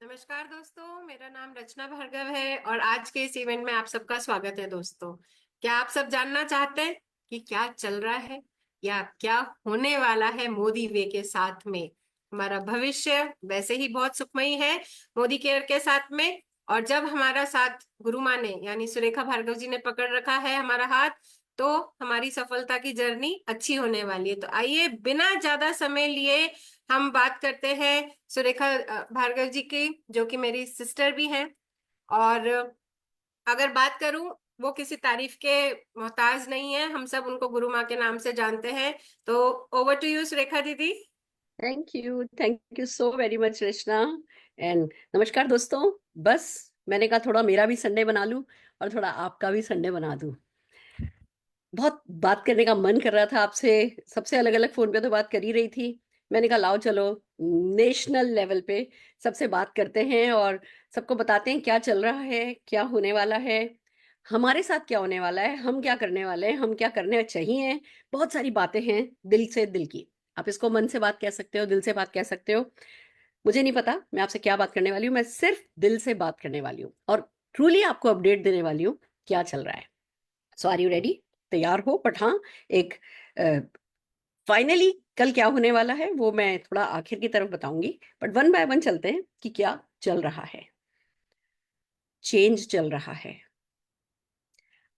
नमस्कार दोस्तों, मेरा नाम रचना भार्गव है और आज के इस इवेंट में आप सबका स्वागत है। दोस्तों, क्या आप सब जानना चाहते हैं कि क्या चल रहा है या क्या होने वाला है मोदी वे के साथ में? हमारा भविष्य वैसे ही बहुत सुखमयी है मोदी केयर के साथ में। और जब हमारा साथ गुरु माँ ने यानी सुरेखा भार्गव जी ने पकड़ रखा है हमारा हाथ, तो हमारी सफलता की जर्नी अच्छी होने वाली है। तो आइए बिना ज्यादा समय लिए हम बात करते हैं सुरेखा भार्गव जी की, जो कि मेरी सिस्टर भी हैं। और अगर बात करूं, वो किसी तारीफ के मोहताज नहीं है, हम सब उनको गुरु माँ के नाम से जानते हैं। तो ओवर टू यू सुरेखा दीदी। Thank you so very much Rachna. And नमस्कार दोस्तों। बस मैंने कहा थोड़ा मेरा भी संडे बना लूं और थोड़ा आपका भी संडे बना दूं। बहुत बात करने का मन कर रहा था आपसे। सबसे अलग अलग फोन पे तो बात कर ही रही थी। मैंने कहा लाओ चलो नेशनल लेवल पे सबसे बात करते हैं और सबको बताते हैं क्या चल रहा है, क्या होने वाला है, हमारे साथ क्या होने वाला है, हम क्या करने वाले हैं, हम क्या करने चाहिए। बहुत सारी बातें हैं दिल से दिल की। आप इसको मन से बात कह सकते हो, दिल से बात कह सकते हो। मुझे नहीं पता मैं आपसे क्या बात करने वाली हूँ। मैं सिर्फ दिल से बात करने वाली हूँ और ट्रूली आपको अपडेट देने वाली हूँ क्या चल रहा है। सो आर यू रेडी? तैयार हो? बट हाँ, एक फाइनली कल क्या होने वाला है वो मैं थोड़ा आखिर की तरफ बताऊंगी, बट वन बाय वन चलते हैं कि क्या चल रहा है। चेंज चल रहा है,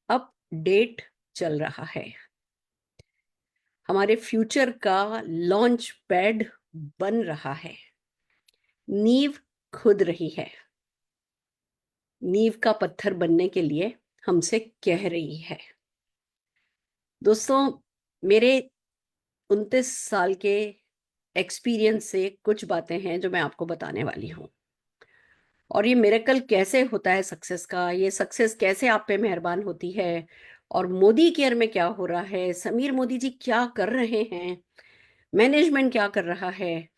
अपडेट चल रहा है, हमारे फ्यूचर का लॉन्च पैड बन रहा है, नींव खुद रही है, नींव का पत्थर बनने के लिए हमसे कह रही है। दोस्तों, मेरे 29 साल के एक्सपीरियंस से कुछ बातें हैं जो मैं आपको बताने वाली हूँ। और ये मिरेकल कैसे होता है सक्सेस का, ये सक्सेस कैसे आप पे मेहरबान होती है, और मोदी केयर में क्या हो रहा है, समीर मोदी जी क्या कर रहे हैं, मैनेजमेंट क्या कर रहा है,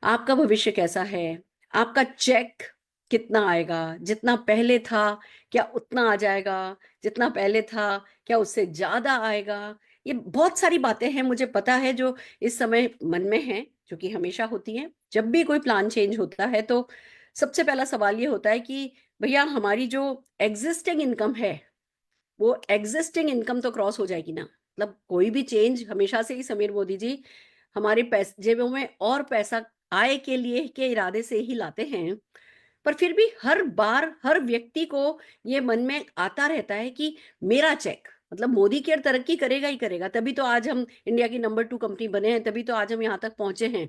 आपका भविष्य कैसा है, आपका चेक कितना आएगा, जितना पहले था क्या उतना आ जाएगा, जितना पहले था क्या उससे ज्यादा आएगा। ये बहुत सारी बातें हैं मुझे पता है जो इस समय मन में हैं, जो कि हमेशा होती हैं जब भी कोई प्लान चेंज होता है। तो सबसे पहला सवाल ये होता है कि भैया हमारी जो एग्जिस्टिंग इनकम है वो एग्जिस्टिंग इनकम तो क्रॉस हो जाएगी ना। मतलब कोई भी चेंज हमेशा से ही समीर मोदी जी हमारे पैसे जेबों में और पैसा आय के लिए के इरादे से ही लाते हैं। पर फिर भी हर बार हर व्यक्ति को ये मन में आता रहता है कि मेरा चेक, मतलब मोदी केयर तरक्की करेगा ही करेगा, तभी तो आज हम इंडिया की नंबर 2 कंपनी बने हैं, तभी तो आज हम यहाँ तक पहुंचे हैं।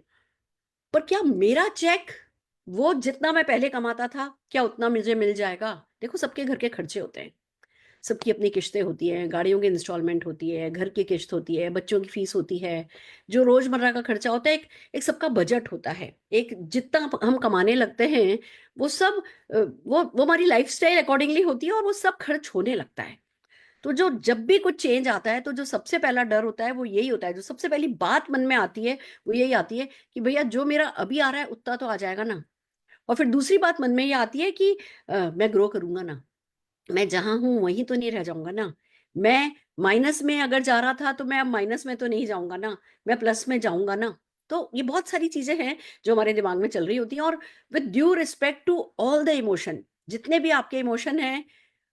पर क्या मेरा चेक वो जितना मैं पहले कमाता था क्या उतना मुझे मिल जाएगा? देखो, सबके घर के खर्चे होते हैं, सबकी अपनी किस्तें होती हैं, गाड़ियों की इंस्टॉलमेंट होती है, घर की किस्त होती है, बच्चों की फीस होती है, जो रोजमर्रा का खर्चा होता है। एक एक सबका बजट होता है। एक जितना हम कमाने लगते हैं वो सब वो हमारी लाइफस्टाइल अकॉर्डिंगली होती है और वो सब खर्च होने लगता है। तो जो जब भी कुछ चेंज आता है तो जो सबसे पहला डर होता है वो यही होता है, जो सबसे पहली बात मन में आती है वो यही आती है कि भैया जो मेरा अभी आ रहा है उतना तो आ जाएगा ना। और फिर दूसरी बात मन में ये आती है कि मैं ग्रो करूंगा ना, मैं जहां हूं वहीं तो नहीं रह जाऊंगा ना। मैं माइनस में अगर जा रहा था तो मैं अब माइनस में तो नहीं जाऊंगा ना, मैं प्लस में जाऊंगा ना। तो ये बहुत सारी चीजें हैं जो हमारे दिमाग में चल रही होती हैं। और with due respect to all the emotion, जितने भी आपके इमोशन हैं,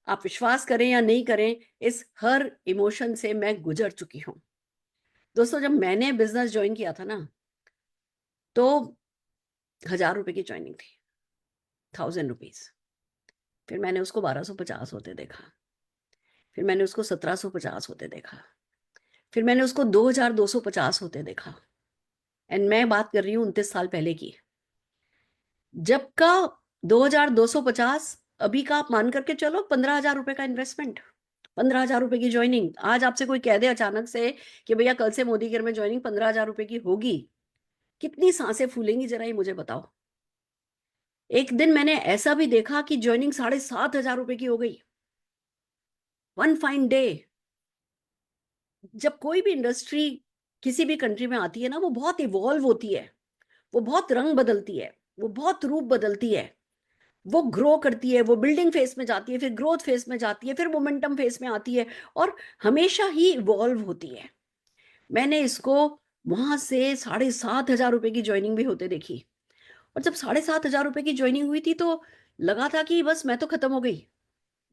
आप विश्वास करें या नहीं करें, इस हर इमोशन से मैं गुजर चुकी हूँ। दोस्तों, जब मैंने बिजनेस ज्वाइन किया था ना, तो 1000 रुपए की ज्वाइनिंग थी, 1000 रुपीज। फिर मैंने उसको 1250 होते देखा, फिर मैंने उसको 1750 होते देखा, फिर मैंने उसको 2250 होते देखा। एंड मैं बात कर रही हूँ 29 साल पहले की, जब का 2250 अभी का आप मान करके चलो 15,000 रुपए का इन्वेस्टमेंट, 15,000 रुपए की ज्वाइनिंग। आज आपसे कोई कह दे अचानक से कि भैया कल से मोदी केयर में ज्वाइनिंग 15,000 रुपए की होगी, कितनी सांसें फूलेंगी जरा ये मुझे बताओ। एक दिन मैंने ऐसा भी देखा कि ज्वाइनिंग 7,500 रुपए की हो गई, वन फाइन डे। जब कोई भी इंडस्ट्री किसी भी कंट्री में आती है ना, वो बहुत इवॉल्व होती है, वो बहुत रंग बदलती है, वो बहुत रूप बदलती है, वो ग्रो करती है, वो बिल्डिंग फेस में जाती है, फिर ग्रोथ फेस में जाती है, फिर मोमेंटम फेस में आती है, और हमेशा ही इवॉल्व होती है। मैंने इसको वहां से 7,500 रुपए की ज्वाइनिंग भी होते देखी। और जब 7,500 रुपए की ज्वाइनिंग हुई थी तो लगा था कि बस मैं तो खत्म हो गई।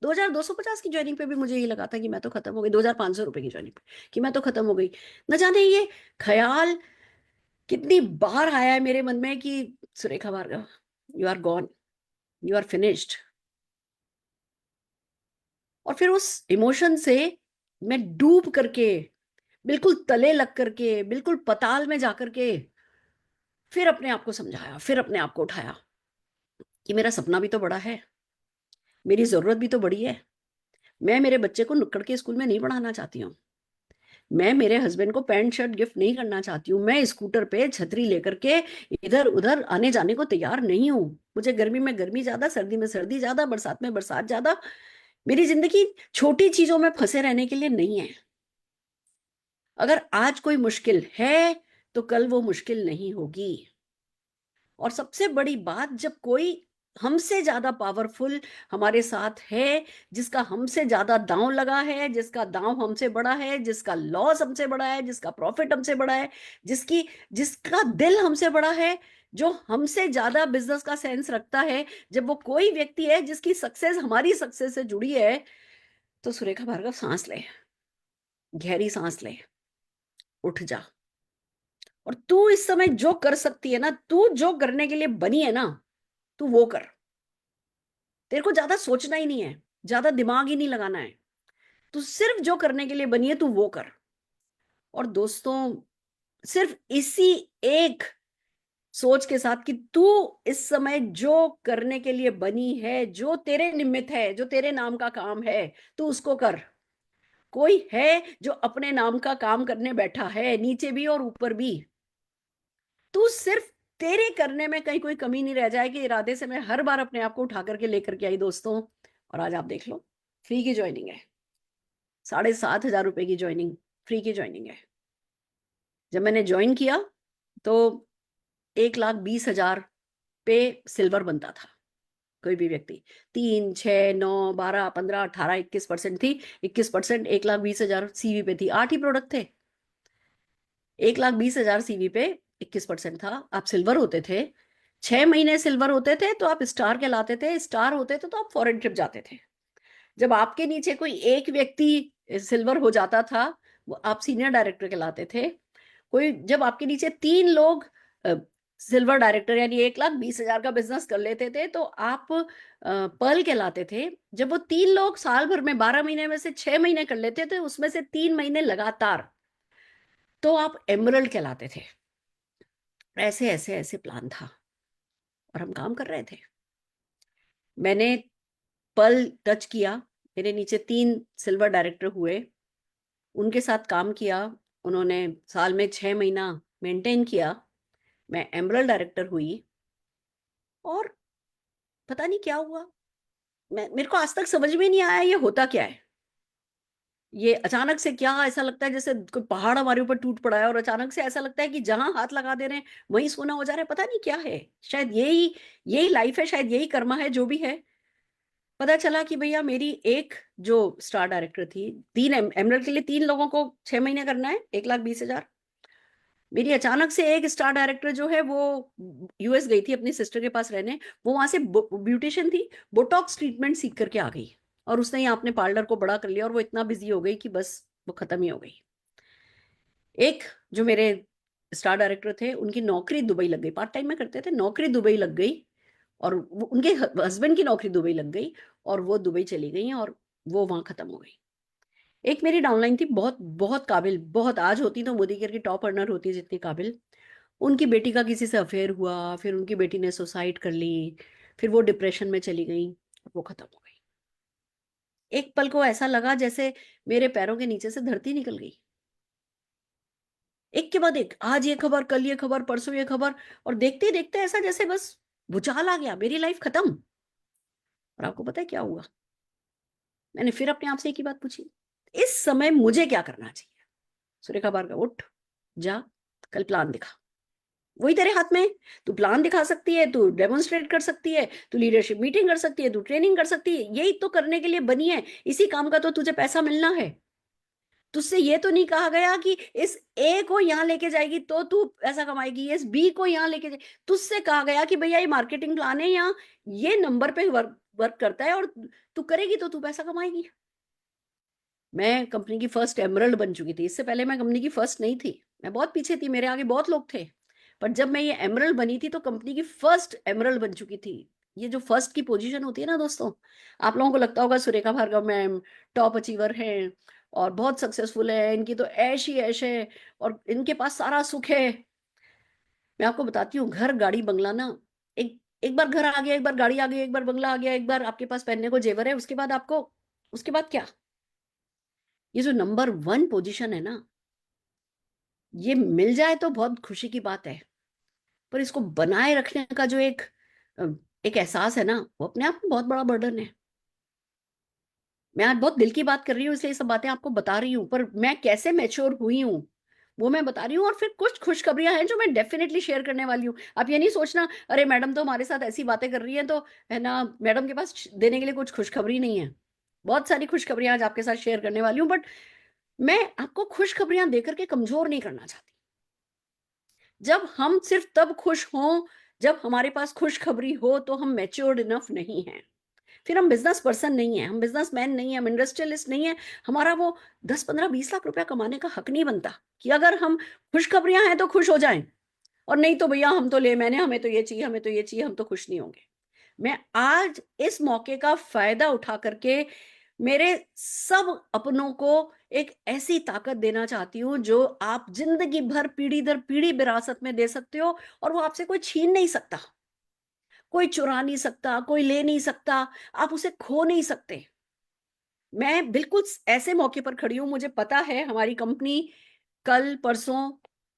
2,250 की ज्वाइनिंग पे भी मुझे ये लगा था कि मैं तो खत्म हो गई, 2,500 रुपए की ज्वाइनिंग पे कि मैं तो खत्म हो गई। न जाने ये ख्याल कितनी बार आया है मेरे मन में कि Surekha Bhargav, you are gone, you are finished. और फिर उस इमोशन से मैं डूब करके, बिल्कुल तले लग करके, बिल्कुल पताल में जाकर के फिर अपने आप को समझाया, फिर अपने आप को उठाया कि मेरा सपना भी तो बड़ा है, मेरी जरूरत भी तो बड़ी है। मैं मेरे बच्चे को नुक्कड़ के स्कूल में नहीं पढ़ाना चाहती हूँ। मैं मेरे हस्बैंड को पैंट शर्ट गिफ्ट नहीं करना चाहती हूँ। मैं स्कूटर पे छतरी लेकर के इधर उधर आने जाने को तैयार नहीं हूँ। मुझे गर्मी में गर्मी ज्यादा, सर्दी में सर्दी ज्यादा, बरसात में बरसात ज्यादा। मेरी जिंदगी छोटी चीजों में फंसे रहने के लिए नहीं है। अगर आज कोई मुश्किल है तो कल वो मुश्किल नहीं होगी। और सबसे बड़ी बात, जब कोई हमसे ज्यादा पावरफुल हमारे साथ है, जिसका हमसे ज्यादा दांव लगा है, जिसका दांव हमसे बड़ा है, जिसका लॉस हमसे बड़ा है, जिसका प्रॉफिट हमसे बड़ा है, जिसका दिल हमसे बड़ा है, जो हमसे ज्यादा बिजनेस का सेंस रखता है, जब वो कोई व्यक्ति है जिसकी सक्सेस हमारी सक्सेस से जुड़ी है, तो सुरेखा भार्गव सांस ले, गहरी सांस ले, उठ जा। और तू इस समय जो कर सकती है ना, तू जो करने के लिए बनी है ना, तू वो कर। तेरे को ज्यादा सोचना ही नहीं है, ज्यादा दिमाग ही नहीं लगाना है। तू सिर्फ जो करने के लिए बनी है तू वो कर। और दोस्तों, सिर्फ इसी एक सोच के साथ कि तू इस समय जो करने के लिए बनी है, जो तेरे निमित्त है, जो तेरे नाम का काम है, तू उसको कर। कोई है जो अपने नाम का काम करने बैठा है, नीचे भी और ऊपर भी। तू सिर्फ, तेरे करने में कहीं कोई कमी नहीं रह जाए, कि इरादे से मैं हर बार अपने आप को उठा करके लेकर के आई दोस्तों। और आज आप देख लो, फ्री की ज्वाइनिंग है, 7,500 रुपए की ज्वाइनिंग, फ्री की ज्वाइनिंग है। जब मैंने ज्वाइन किया तो 1,20,000 पे सिल्वर बनता था कोई भी व्यक्ति। 3, 6, 9, 12, 15, 18, 21% थी। 21%, 1,20,000 सीवी पे थी। 8 ही प्रोडक्ट थे। 1,20,000 सीवी पे 21% था। आप सिल्वर होते थे, 6 महीने सिल्वर होते थे तो आप स्टार कहलाते थे। स्टार होते थे तो आप फॉरेन ट्रिप जाते थे। जब आपके नीचे कोई एक व्यक्ति सिल्वर हो जाता था, वो आप सीनियर डायरेक्टर कहलाते थे। कोई, जब आपके नीचे 3 लोग सिल्वर डायरेक्टर यानी 1,20,000 का बिजनेस कर लेते थे तो आप पर्ल कहलाते थे। जब वो 3 लोग साल भर में 12 महीने में से 6 महीने कर लेते थे, उसमें से 3 महीने लगातार, तो आप एमरल्ड कहलाते थे। ऐसे ऐसे ऐसे प्लान था और हम काम कर रहे थे। मैंने पर्ल टच किया, मेरे नीचे 3 सिल्वर डायरेक्टर हुए, उनके साथ काम किया। उन्होंने साल में 6 महीना मेंटेन किया। मैं एमरल्ड डायरेक्टर हुई और पता नहीं क्या हुआ। मेरे को आज तक समझ में नहीं आया ये होता क्या है। ये अचानक से क्या, ऐसा लगता है जैसे कोई पहाड़ हमारे ऊपर टूट पड़ा है और अचानक से ऐसा लगता है कि जहां हाथ लगा दे रहे हैं वहीं सोना हो जा रहा है। पता नहीं क्या है, शायद यही यही लाइफ है, शायद यही कर्मा है, जो भी है। पता चला कि भैया मेरी एक जो स्टार डायरेक्टर थी, तीन एमरल्ड के लिए 3 लोगों को 6 महीने करना है, 1,20,000। मेरी अचानक से एक स्टार डायरेक्टर जो है वो यूएस गई थी अपनी सिस्टर के पास रहने। वो वहां से ब्यूटिशियन थी, बोटॉक्स ट्रीटमेंट सीख करके आ गई और उसने यहाँ अपने पार्लर को बड़ा कर लिया और वो इतना बिजी हो गई कि बस वो खत्म ही हो गई। एक जो मेरे स्टार डायरेक्टर थे, उनकी नौकरी दुबई लग गई। पार्ट टाइम में करते थे, नौकरी दुबई लग गई और उनके हस्बैंड की नौकरी दुबई लग गई और वो दुबई चली गई और वो वहां खत्म हो गई। एक मेरी डाउनलाइन थी, बहुत बहुत काबिल, बहुत, आज होती तो मोदी केयर की टॉप अर्नर होती जितनी काबिल। उनकी बेटी का किसी से अफेयर हुआ, फिर उनकी बेटी ने सुसाइड कर ली, फिर वो डिप्रेशन में चली गई, वो खत्म हो गई। एक पल को ऐसा लगा जैसे मेरे पैरों के नीचे से धरती निकल गई। एक के बाद एक, आज ये खबर, कल ये खबर, परसों ये खबर, और देखते देखते ऐसा जैसे बस भूचाल आ गया, मेरी लाइफ खत्म। और आपको पता है क्या हुआ? मैंने फिर अपने आप से एक ही बात पूछी, इस समय मुझे क्या करना चाहिए? सुरेखा भार्गव, उठ, जा, कल प्लान दिखा। वही तेरे हाथ में है। तू प्लान दिखा सकती है, तू डेमोन्स्ट्रेट कर सकती है, तू लीडरशिप मीटिंग कर सकती है, तू ट्रेनिंग कर सकती है। यही तो करने के लिए बनी है, इसी काम का तो तुझे पैसा मिलना है। तुझसे ये तो नहीं कहा गया कि इस ए को यहाँ लेके जाएगी तो तू ऐसा कमाएगी, इस बी को यहाँ लेके जाए। तुझसे कहा गया कि भैया ये मार्केटिंग प्लान है, यहाँ ये नंबर पे वर्क वर्क करता है और तू करेगी तो तू पैसा कमाएगी। मैं कंपनी की फर्स्ट एमरल्ड बन चुकी थी। इससे पहले मैं कंपनी की फर्स्ट नहीं थी, मैं बहुत पीछे थी, मेरे आगे बहुत लोग थे। पर जब मैं ये एमरल्ड बनी थी तो कंपनी की फर्स्ट एमरल्ड बन चुकी थी। ये जो फर्स्ट की पोजीशन होती है ना दोस्तों, आप लोगों को लगता होगा Surekha Bhargav ma'am top achiever हैं और बहुत सक्सेसफुल है, इनकी तो ऐश ही ऐश है और इनके पास सारा सुख है। मैं आपको बताती हूँ, घर गाड़ी बंगला ना, एक एक बार घर आ गया, एक बार गाड़ी आ गई, एक बार बंगला आ गया, एक बार आपके पास पहनने को जेवर है, उसके बाद आपको, उसके बाद क्या? ये जो नंबर वन पोजीशन है ना, ये मिल जाए तो बहुत खुशी की बात है, पर इसको बनाए रखने का जो अ, एक एहसास है ना, वो अपने आप में बहुत बड़ा बर्डन है। मैं आज बहुत दिल की बात कर रही हूँ, इसलिए ये सब बातें आपको बता रही हूँ, पर मैं कैसे मैच्योर हुई हूँ वो मैं बता रही हूँ। और फिर कुछ खुशखबरियां हैं जो मैं डेफिनेटली शेयर करने वाली हूँ। आप ये नहीं सोचना अरे मैडम तो हमारे साथ ऐसी बातें कर रही है तो है ना, मैडम के पास देने के लिए कुछ खुशखबरी नहीं है। बहुत सारी खुशखबरियां आज आपके साथ शेयर करने वाली हूँ, बट मैं आपको खुशखबरियां देकर के कमजोर नहीं करना चाहती। जब हम सिर्फ तब खुश हों जब हमारे पास खुशखबरी हो तो हम मैच्योर्ड इनफ नहीं हैं। फिर हम बिजनेस पर्सन नहीं है, हम बिजनेसमैन नहीं है, हम इंडस्ट्रियलिस्ट नहीं है। हमारा वो 10 15 20 लाख रुपया कमाने का हक नहीं बनता कि अगर हम खुशखबरियां हैं तो खुश हो जाएं और नहीं तो भैया हम तो ले मैंने, हमें तो ये चाहिए, हमें तो ये चाहिए, हम तो खुश नहीं होंगे। मैं आज इस मौके का फायदा उठा करके मेरे सब अपनों को एक ऐसी ताकत देना चाहती हूँ जो आप जिंदगी भर पीढ़ी दर पीढ़ी विरासत में दे सकते हो और वो आपसे कोई छीन नहीं सकता, कोई चुरा नहीं सकता, कोई ले नहीं सकता, आप उसे खो नहीं सकते। मैं बिल्कुल ऐसे मौके पर खड़ी हूं। मुझे पता है हमारी कंपनी कल परसों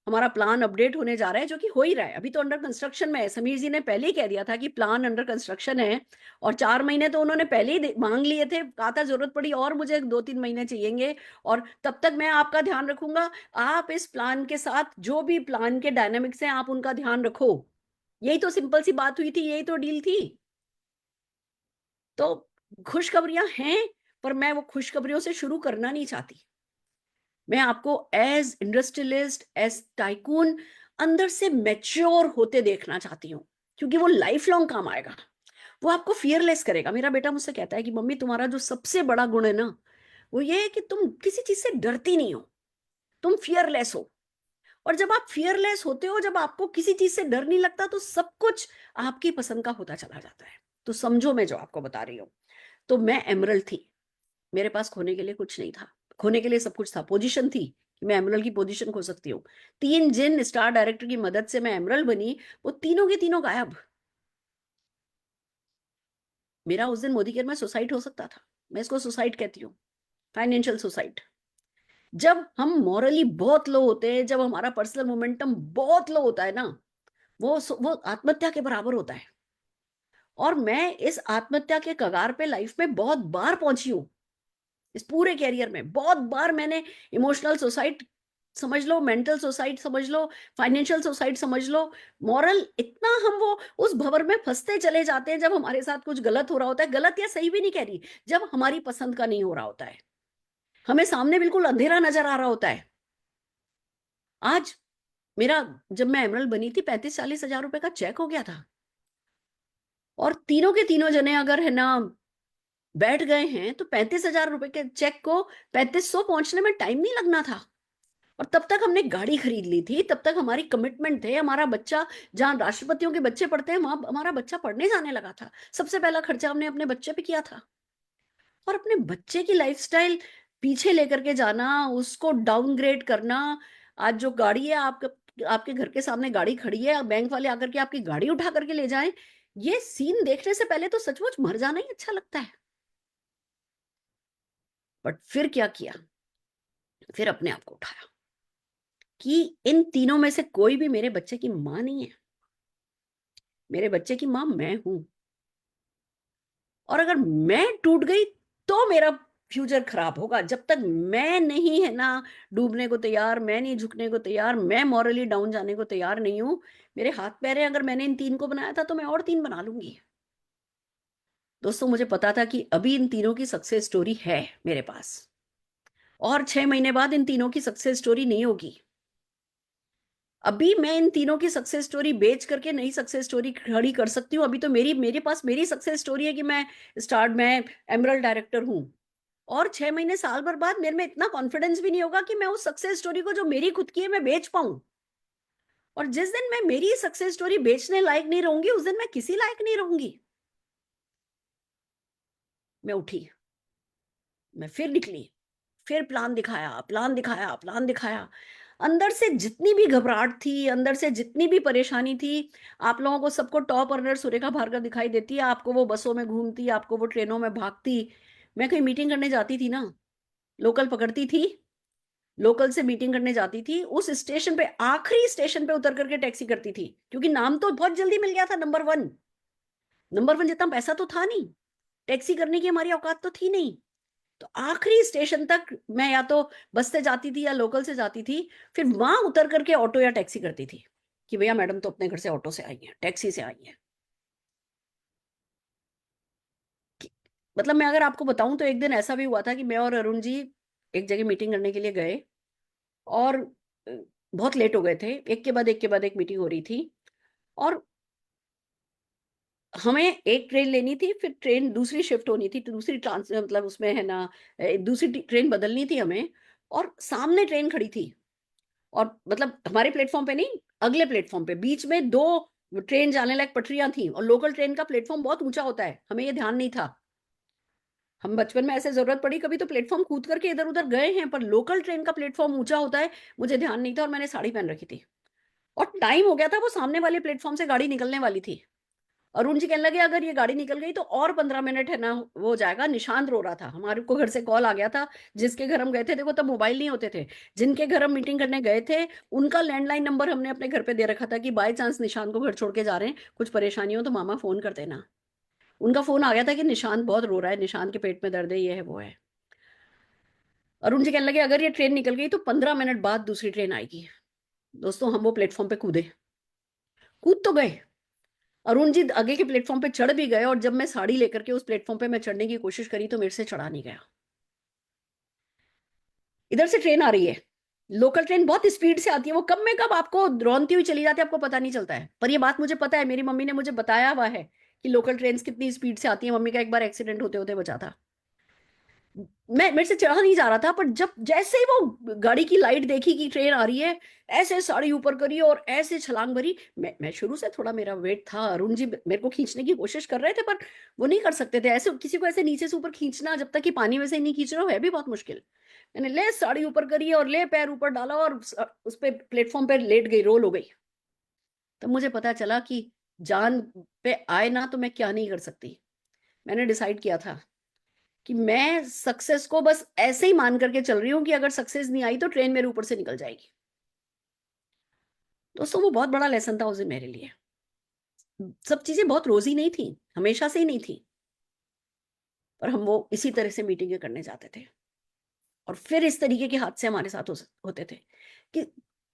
हमारा प्लान अपडेट होने जा रहा है, जो कि हो ही रहा है, अभी तो अंडर कंस्ट्रक्शन में है। समीर जी ने पहले ही कह दिया था कि प्लान अंडर कंस्ट्रक्शन है और 4 महीने तो उन्होंने पहले ही मांग लिए थे। कहा था जरूरत पड़ी और मुझे 2 3 महीने चाहिएंगे और तब तक मैं आपका ध्यान रखूंगा। आप इस प्लान के साथ जो भी प्लान के डायनामिक्स हैं आप उनका ध्यान रखो। यही तो सिंपल सी बात हुई थी, यही तो डील थी। तो खुशखबरियां हैं, पर मैं वो खुशखबरियों से शुरू करना नहीं चाहती। मैं आपको एज इंडस्ट्रियलिस्ट, एज टाइकून अंदर से मैच्योर होते देखना चाहती हूँ, क्योंकि वो लाइफ लॉन्ग काम आएगा। वो आपको फियरलेस करेगा। मेरा बेटा मुझसे कहता है कि मम्मी तुम्हारा जो सबसे बड़ा गुण है ना, वो ये है कि तुम किसी चीज से डरती नहीं हो, तुम फियरलेस हो। और जब आप फियरलेस होते हो, जब आपको किसी चीज से डर नहीं लगता, तो सब कुछ आपकी पसंद का होता चला जाता है। तो समझो मैं जो आपको बता रही हूँ। तो मैं एमरल्ड थी, मेरे पास खोने के लिए कुछ नहीं था। खोने के लिए सब कुछ था, पोजीशन थी कि मैं एमरल्ड की पोजीशन खो सकती हूँ। तीन जिन स्टार डायरेक्टर की मदद से मैं एमरल्ड बनी, वो तीनों के तीनों गायब। मेरा उस दिन मोदी केयर में सुसाइड हो सकता था। मैं इसको सुसाइड कहती हूँ, फाइनेंशियल सुसाइड। जब हम मॉरली बहुत लो होते हैं, जब हमारा पर्सनल मोमेंटम बहुत लो होता है ना, वो आत्महत्या के बराबर होता है। और मैं इस आत्महत्या के कगार पे लाइफ में बहुत बार पहुंची हूँ। इस पूरे कैरियर में बहुत बार मैंने इमोशनल सुसाइड समझ लो, मेंटल सुसाइड समझ लो, फाइनेंशियल सुसाइड समझ लो, मॉरल, इतना हम वो उस भंवर में फंसते चले जाते हैं जब हमारे साथ कुछ गलत हो रहा होता है। गलत या सही भी नहीं कह रही, जब हमारी पसंद का नहीं हो रहा होता है, हमें सामने बिल्कुल अंधेरा नजर आ रहा होता है। आज मेरा, जब मैं एमरल्ड बनी थी, 35 40 हजार रुपए का चेक हो गया था। और तीनों के तीनों जने अगर है ना बैठ गए हैं तो 35 हजार रुपए के चेक को 3500 पहुंचने में टाइम नहीं लगना था। और तब तक हमने गाड़ी खरीद ली थी, तब तक हमारी कमिटमेंट थे। हमारा बच्चा, जहाँ राष्ट्रपतियों के बच्चे पढ़ते हैं वहां हमारा बच्चा पढ़ने जाने लगा था। सबसे पहला खर्चा हमने अपने बच्चे पे किया था। और अपने बच्चे की लाइफस्टाइल पीछे लेकर के जाना, उसको डाउनग्रेड करना। आज जो गाड़ी है, आपके घर के सामने गाड़ी खड़ी है, बैंक वाले आकर के आपकी गाड़ी उठा करके ले जाएं, ये सीन देखने से पहले तो सचमुच मर जाना ही अच्छा लगता है। बट फिर क्या किया, फिर अपने आप को उठाया कि इन तीनों में से कोई भी मेरे बच्चे की मां नहीं है। मेरे बच्चे की मां मैं हूं। और अगर मैं टूट गई तो मेरा फ्यूचर खराब होगा। जब तक मैं नहीं है ना डूबने को तैयार, मैं नहीं झुकने को तैयार, मैं मॉरली डाउन जाने को तैयार नहीं हूं। मेरे हाथ पैर हैं, अगर मैंने इन तीन को बनाया था तो मैं और तीन बना लूंगी। दोस्तों, मुझे पता था कि अभी इन तीनों की सक्सेस स्टोरी है मेरे पास। और 6 महीने बाद इन तीनों की सक्सेस स्टोरी नहीं होगी। अभी मैं इन तीनों की सक्सेस स्टोरी बेच करके नई सक्सेस स्टोरी खड़ी कर सकती हूँ। अभी तो मेरे पास मेरी सक्सेस स्टोरी है कि मैं एमरल्ड डायरेक्टर हूँ। और 6 महीने साल भर बाद मेरे में इतना कॉन्फिडेंस भी नहीं होगा कि मैं उस सक्सेस स्टोरी को जो मेरी खुद की है मैं बेच पाऊं। और जिस दिन मैं मेरी सक्सेस स्टोरी बेचने लायक नहीं रहूंगी उस दिन मैं किसी लायक नहीं रहूंगी। मैं उठी, मैं फिर निकली, फिर प्लान दिखाया, प्लान दिखाया, प्लान दिखाया। अंदर से जितनी भी घबराहट थी, अंदर से जितनी भी परेशानी थी, आप लोगों को सबको टॉप अर्नर सुरेखा भार्गव दिखाई देती है, आपको वो बसों में घूमती, आपको वो ट्रेनों में भागती। मैं कहीं मीटिंग करने जाती थी ना, लोकल पकड़ती थी, लोकल से मीटिंग करने जाती थी, उस स्टेशन पे आखिरी स्टेशन पे उतर करके टैक्सी करती थी, क्योंकि नाम तो बहुत जल्दी मिल गया था, नंबर वन। नंबर वन जितना पैसा तो था नहीं, टैक्सी करने की हमारी औकात तो थी नहीं। तो आखिरी स्टेशन तक मैं या तो बस से जाती थी या लोकल से जाती थी, फिर वहां उतर करके ऑटो या टैक्सी करती थी कि भैया मैडम तो अपने घर से ऑटो से आई है, टैक्सी से आई है। मतलब मैं अगर आपको बताऊं तो एक दिन ऐसा भी हुआ था कि मैं और अरुण जी एक जगह मीटिंग करने के लिए गए, और बहुत लेट हो गए थे, एक के बाद एक मीटिंग हो रही थी। और हमें एक ट्रेन लेनी थी, फिर ट्रेन दूसरी शिफ्ट होनी थी, तो दूसरी ट्रांस मतलब उसमें है ना, दूसरी ट्रेन बदलनी थी हमें। और सामने ट्रेन खड़ी थी, और मतलब हमारे प्लेटफॉर्म पे नहीं, अगले प्लेटफॉर्म पे बीच में दो ट्रेन जाने लायक पटरियां थी, और लोकल ट्रेन का प्लेटफॉर्म बहुत ऊंचा होता है, हमें ये ध्यान नहीं था। हम बचपन में ऐसे जरूरत पड़ी कभी तो प्लेटफॉर्म कूद करके इधर उधर गए हैं, पर लोकल ट्रेन का प्लेटफॉर्म ऊंचा होता है, मुझे ध्यान नहीं था, और मैंने साड़ी पहन रखी थी। और टाइम हो गया था, वो सामने वाले प्लेटफॉर्म से गाड़ी निकलने वाली थी। अरुण जी कहने लगे अगर ये गाड़ी निकल गई तो और 15 मिनट है ना, वो हो जाएगा। निशांत रो रहा था, हमारे को घर से कॉल आ गया था। जिसके घर हम गए थे, देखो तब मोबाइल नहीं होते थे, जिनके घर हम मीटिंग करने गए थे उनका लैंडलाइन नंबर हमने अपने घर पे दे रखा था कि बाय चांस निशांत को घर छोड़ के जा रहे हैं, कुछ परेशानी हो तो मामा फोन कर देना। उनका फोन आ गया था कि निशांत बहुत रो रहा है, निशांत के पेट में दर्द है, ये है वो है। अरुण जी कहने लगे अगर ये ट्रेन निकल गई तो 15 मिनट बाद दूसरी ट्रेन आएगी। दोस्तों हम वो प्लेटफॉर्म पे कूदे, कूद तो गए। अरुण जी आगे के प्लेटफॉर्म पे चढ़ भी गए, और जब मैं साड़ी लेकर के उस प्लेटफॉर्म पे मैं चढ़ने की कोशिश करी तो मेरे से चढ़ा नहीं गया। इधर से ट्रेन आ रही है, लोकल ट्रेन बहुत स्पीड से आती है, वो कब में कब आपको रौंदती हुई चली जाती है, आपको पता नहीं चलता है। पर ये बात मुझे पता है, मेरी मम्मी ने मुझे बताया हुआ है कि लोकल ट्रेन कितनी स्पीड से आती है। मम्मी का एक बार एक्सीडेंट होते होते बचा था। मैं मेरे से चढ़ा नहीं जा रहा था, पर जब जैसे ही वो गाड़ी की लाइट देखी कि ट्रेन आ रही है, ऐसे साड़ी ऊपर करी और ऐसे छलांग भरी। मैं शुरू से थोड़ा मेरा वेट था, अरुण जी मेरे को खींचने की कोशिश कर रहे थे, पर वो नहीं कर सकते थे ऐसे, किसी को ऐसे नीचे से ऊपर खींचना जब तक कि पानी में से नहीं खींच रहे हो है भी बहुत मुश्किल। मैंने ले साड़ी ऊपर करी और ले पैर ऊपर डाला और उस पे प्लेटफॉर्म पे लेट गई, रोल हो गई। तब मुझे पता चला कि जान पे आए ना तो मैं क्या नहीं कर सकती। मैंने डिसाइड किया था कि मैं सक्सेस को बस ऐसे ही मान करके चल रही हूँ कि अगर सक्सेस नहीं आई तो ट्रेन मेरे ऊपर से निकल जाएगी। दोस्तों वो बहुत बड़ा लेसन था उस दिन मेरे लिए। सब चीजें बहुत रोजी नहीं थी, हमेशा से ही नहीं थी, पर हम वो इसी तरह से मीटिंगें करने जाते थे। और फिर इस तरीके के हादसे हमारे साथ होते थे कि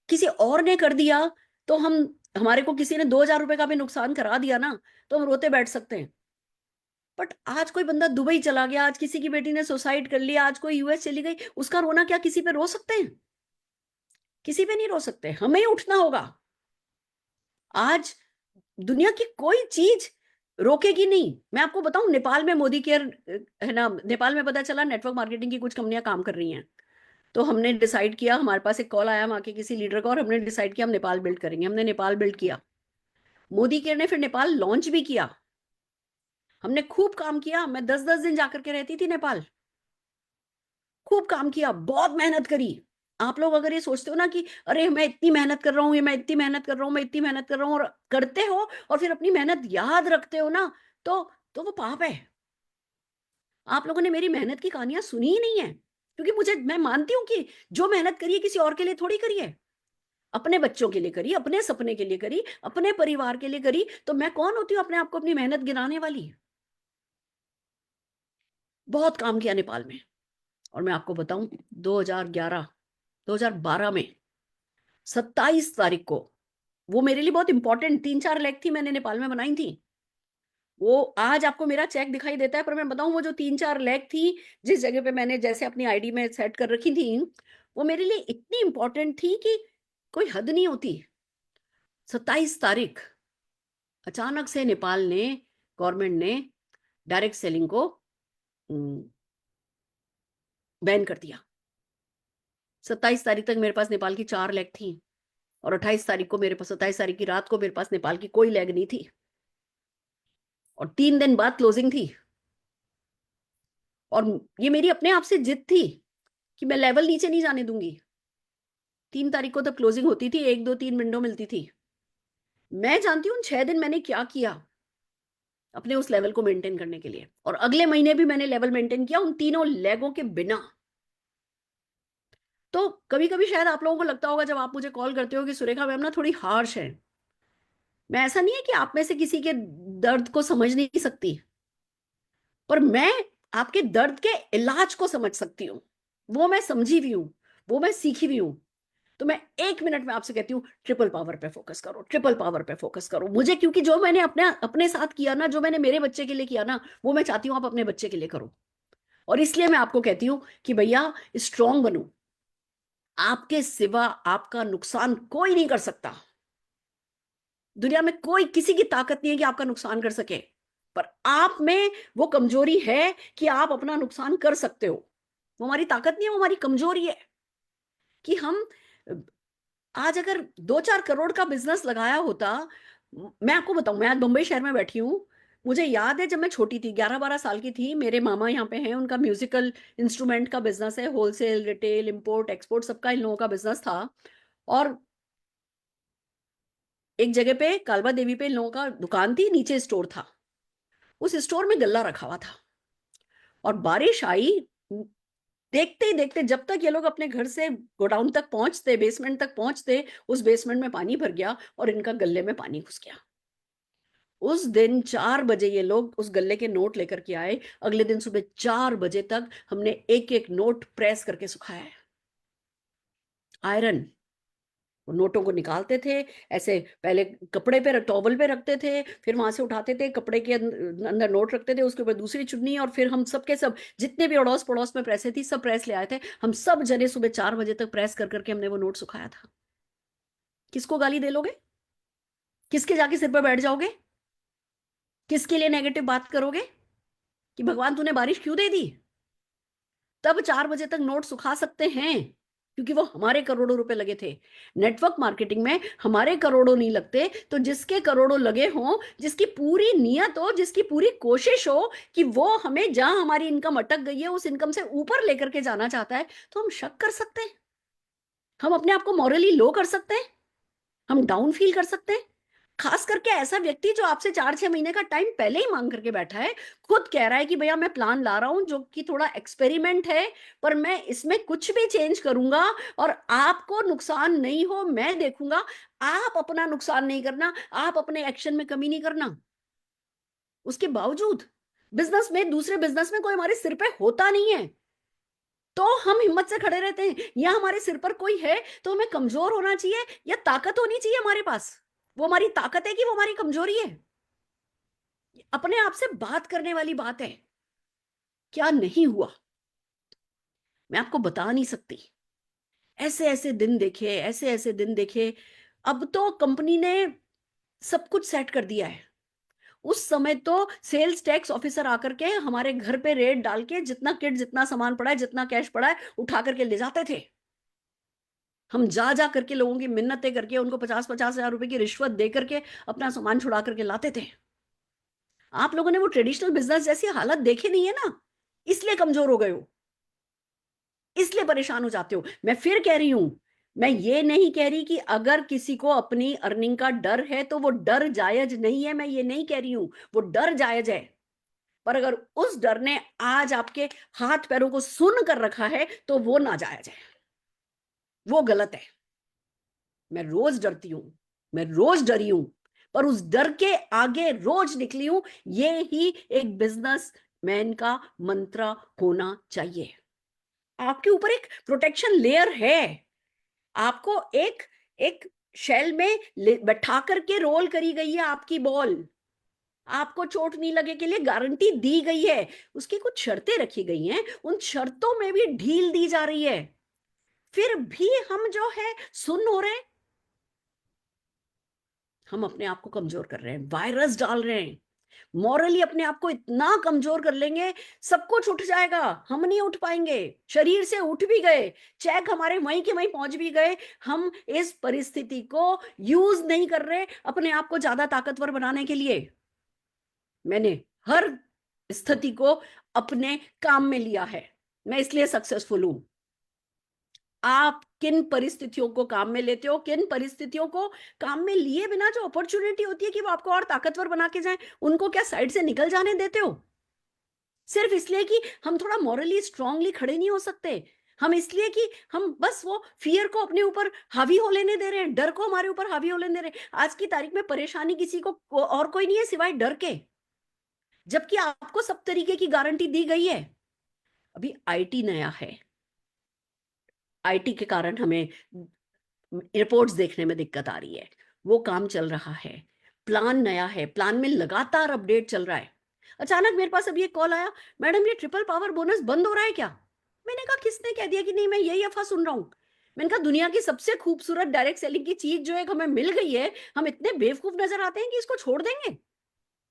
किसी और ने कर दिया, तो हम, हमारे को किसी ने 2,000 रुपए का भी नुकसान करा दिया ना, तो हम रोते बैठ सकते हैं। बट आज कोई बंदा दुबई चला गया, आज किसी की बेटी ने सुसाइड कर लिया, आज कोई यूएस चली गई, उसका रोना क्या किसी पे रो सकते हैं? किसी पे नहीं रो सकते, हमें ही उठना होगा। आज दुनिया की कोई चीज रोकेगी नहीं। मैं आपको बताऊं, नेपाल में मोदी केयर है ना, नेपाल में पता चला नेटवर्क मार्केटिंग की कुछ कंपनियां काम कर रही हैं। तो हमने डिसाइड किया, हमारे पास एक कॉल आया वहां के किसी लीडर का, और हमने डिसाइड किया हम नेपाल बिल्ड करेंगे। हमने नेपाल बिल्ड किया, मोदी केयर ने फिर नेपाल लॉन्च भी किया। हमने खूब काम किया, मैं 10-10 दिन जाकर के रहती थी नेपाल, खूब काम किया, बहुत मेहनत करी। आप लोग अगर ये सोचते हो ना कि अरे मैं इतनी मेहनत कर रहा हूँ, ये मैं इतनी मेहनत कर रहा हूँ, मैं इतनी मेहनत कर रहा हूँ, और करते हो और फिर अपनी मेहनत याद रखते हो ना, तो वो पाप है। आप लोगों ने मेरी मेहनत की कहानियां सुनी ही नहीं है, क्योंकि मैं मानती हूँ कि जो मेहनत करी है किसी और के लिए थोड़ी करी है, अपने बच्चों के लिए करी, अपने सपने के लिए करी, अपने परिवार के लिए करी। तो मैं कौन होती हूँ अपने आप को अपनी मेहनत गिनाने वाली? बहुत काम किया नेपाल में। और मैं आपको बताऊं, 2011 2012 में 27 तारीख को, वो मेरे लिए बहुत इंपॉर्टेंट 3-4 लेग थी मैंने नेपाल में बनाई थी। वो आज आपको मेरा चेक दिखाई देता है, पर मैं बताऊं वो जो 3-4 लाख थी जिस जगह पे मैंने जैसे अपनी आईडी में सेट कर रखी थी, वो मेरे लिए इतनी इंपॉर्टेंट थी कि कोई हद नहीं होती। 27 तारीख अचानक से नेपाल ने, गवर्नमेंट ने डायरेक्ट सेलिंग को बैन कर दिया। 27 तारीख तक मेरे पास नेपाल की 4 लैग थी, और 28 तारीख को मेरे पास, 27 तारीख की रात को मेरे पास नेपाल की कोई लैग नहीं थी, और 3 दिन बाद क्लोजिंग थी। और ये मेरी अपने आप से जिद थी कि मैं लेवल नीचे नहीं जाने दूंगी। 3 तारीख को तब क्लोजिंग होती थी, 1 2 3 विंडो मिलती थी। मैं जानती हूँ 6 दिन मैंने क्या किया अपने उस लेवल को मेंटेन करने के लिए, और अगले महीने भी मैंने लेवल मेंटेन किया उन तीनों लेगों के बिना। तो कभी कभी शायद आप लोगों को लगता होगा जब आप मुझे कॉल करते हो कि सुरेखा मैम ना थोड़ी हार्श है। मैं, ऐसा नहीं है कि आप में से किसी के दर्द को समझ नहीं सकती, पर मैं आपके दर्द के इलाज को समझ सकती हूँ। वो मैं समझी भी हूँ, वो मैं सीखी भी हूँ। तो मैं 1 मिनट में आपसे कहती हूँ, ट्रिपल पावर पे फोकस करो, ट्रिपल पावर पे फोकस करो मुझे, क्योंकि जो मैंने अपने अपने साथ किया ना, जो मैंने मेरे बच्चे के लिए किया ना, वो मैं चाहती हूँ आप अपने बच्चे के लिए करो। और इसलिए मैं आपको कहती हूँ कि भैया स्ट्रांग बनो। आपके सिवा आपका नुकसान कोई नहीं कर सकता। दुनिया में कोई, किसी की ताकत नहीं है कि आपका नुकसान कर सके, पर आप में वो कमजोरी है कि आप अपना नुकसान कर सकते हो। वो हमारी ताकत नहीं है, वो हमारी कमजोरी है। कि हम आज अगर 2-4 करोड़ का बिजनेस लगाया होता, मैं आपको बताऊं, मैं आज मुंबई शहर में बैठी हूँ। मुझे याद है जब मैं छोटी थी, 11-12 साल की थी, मेरे मामा यहाँ पे हैं, उनका म्यूजिकल इंस्ट्रूमेंट का बिजनेस है, होलसेल, रिटेल, इंपोर्ट एक्सपोर्ट सबका इन लोगों का बिजनेस था। और एक जगह पे कालबा देवी पे इन लोगों का दुकान थी, नीचे स्टोर था। उस स्टोर में गल्ला रखा हुआ था, और बारिश आई, देखते ही देखते जब तक ये लोग अपने घर से गोडाउन तक पहुंचते, बेसमेंट तक पहुंचते, उस बेसमेंट में पानी भर गया और इनका गले में पानी घुस गया। उस दिन 4 बजे ये लोग उस गले के नोट लेकर के आए। अगले दिन सुबह 4 बजे तक हमने एक एक नोट प्रेस करके सुखाया है। आयरन, वो नोटों को निकालते थे, ऐसे पहले कपड़े पे, टॉवल पे रखते थे, फिर वहां से उठाते थे, कपड़े के अंदर नोट रखते थे, उसके ऊपर दूसरी चुन्नी, और फिर हम सब के सब जितने भी अड़ोस पड़ोस में प्रेसें थी सब प्रेस ले आए थे। हम सब जने सुबह 4 बजे तक प्रेस कर करके हमने वो नोट सुखाया था। किसको गाली दे लोगे? किसके जाके सिर पर बैठ जाओगे? किसके लिए नेगेटिव बात करोगे कि भगवान तूने बारिश क्यों दे दी? तब 4 बजे तक नोट सुखा सकते हैं क्योंकि वो हमारे करोड़ों रुपए लगे थे। नेटवर्क मार्केटिंग में हमारे करोड़ों नहीं लगते, तो जिसके करोड़ों लगे हों, जिसकी पूरी नियत हो, जिसकी पूरी कोशिश हो कि वो हमें जहां हमारी इनकम अटक गई है उस इनकम से ऊपर लेकर के जाना चाहता है, तो हम शक कर सकते हैं, हम अपने आप को मॉरली लो कर सकते हैं, हम डाउन फील कर सकते हैं। खास करके ऐसा व्यक्ति जो आपसे 4-6 महीने का टाइम पहले ही मांग करके बैठा है, खुद कह रहा है कि भैया मैं प्लान ला रहा हूं जो कि थोड़ा एक्सपेरिमेंट है, पर मैं इसमें कुछ भी चेंज करूंगा और आपको नुकसान नहीं हो मैं देखूंगा। आप अपना नुकसान नहीं करना, आप अपने एक्शन में कमी नहीं करना। उसके बावजूद बिजनेस में, दूसरे बिजनेस में कोई हमारे सिर पे होता नहीं है तो हम हिम्मत से खड़े रहते हैं, या हमारे सिर पर कोई है तो हमें कमजोर होना चाहिए या ताकत होनी चाहिए हमारे पास? वो हमारी ताकत है कि वो हमारी कमजोरी है? अपने आप से बात करने वाली बात है। क्या नहीं हुआ मैं आपको बता नहीं सकती। ऐसे ऐसे दिन देखे, ऐसे ऐसे दिन देखे। अब तो कंपनी ने सब कुछ सेट कर दिया है। उस समय तो सेल्स टैक्स ऑफिसर आकर के हमारे घर पे रेड डाल के जितना किट, जितना सामान पड़ा है, जितना कैश पड़ा है, उठा करके ले जाते थे। हम जा जा करके लोगों की मिन्नतें करके उनको 50-50 हजार रुपए की रिश्वत दे करके अपना सामान छुड़ा करके लाते थे। आप लोगों ने वो ट्रेडिशनल बिजनेस जैसी हालत देखी नहीं है ना, इसलिए कमजोर हो गए हो, इसलिए परेशान हो जाते हो। मैं फिर कह रही हूं, मैं ये नहीं कह रही कि अगर किसी को अपनी अर्निंग का डर है तो वो डर जायज नहीं है, मैं ये नहीं कह रही हूं, वो डर जायज है। पर अगर उस डर ने आज आपके हाथ पैरों को सुन कर रखा है तो वो ना जायज है, वो गलत है। मैं रोज डरती हूं, मैं रोज डरी हूं, पर उस डर के आगे रोज निकली हूं। ये ही एक बिजनेस मैन का मंत्र होना चाहिए। आपके ऊपर एक प्रोटेक्शन लेयर है। आपको एक एक शेल में बैठा करके रोल करी गई है आपकी बॉल। आपको चोट नहीं लगे के लिए गारंटी दी गई है, उसकी कुछ शर्तें रखी गई हैं, उन शर्तों में भी ढील दी जा रही है, फिर भी हम जो है सुन्न हो रहे हैं। हम अपने आप को कमजोर कर रहे हैं, वायरस डाल रहे हैं, मॉरली अपने आप को इतना कमजोर कर लेंगे, सब कुछ उठ जाएगा, हम नहीं उठ पाएंगे। शरीर से उठ भी गए, चेक हमारे वहीं के वहीं पहुंच भी गए, हम इस परिस्थिति को यूज नहीं कर रहे अपने आप को ज्यादा ताकतवर बनाने के लिए। मैंने हर स्थिति को अपने काम में लिया है, मैं इसलिए सक्सेसफुल हूं। आप किन परिस्थितियों को काम में लेते हो, किन परिस्थितियों को काम में लिए बिना जो अपॉर्चुनिटी होती है कि वो आपको और ताकतवर बना के जाए, उनको क्या साइड से निकल जाने देते हो? सिर्फ इसलिए कि हम थोड़ा मॉरली स्ट्रांगली खड़े नहीं हो सकते, हम इसलिए कि हम बस वो फियर को अपने ऊपर हावी हो लेने दे रहे हैं, डर को हमारे ऊपर हावी हो लेने दे रहे हैं। आज की तारीख में परेशानी किसी को और कोई नहीं है सिवाय डर के, जबकि आपको सब तरीके की गारंटी दी गई है। अभी आईटी नया है, आईटी के कारण हमें रिपोर्ट्स देखने में दिक्कत आ रही है, वो काम चल रहा है, प्लान नया है, प्लान में लगातार अपडेट चल रहा है। अचानक मेरे पास अभी एक कॉल आया, मैडम ये ट्रिपल पावर बोनस बंद हो रहा है क्या? मैंने कहा किसने कह दिया कि नहीं, मैं यही अफवाह सुन रहा हूँ। मैंने कहा दुनिया की सबसे खूबसूरत डायरेक्ट सेलिंग की चीज जो एक हमें मिल गई है, हम इतने बेवकूफ नजर आते हैं कि इसको छोड़ देंगे।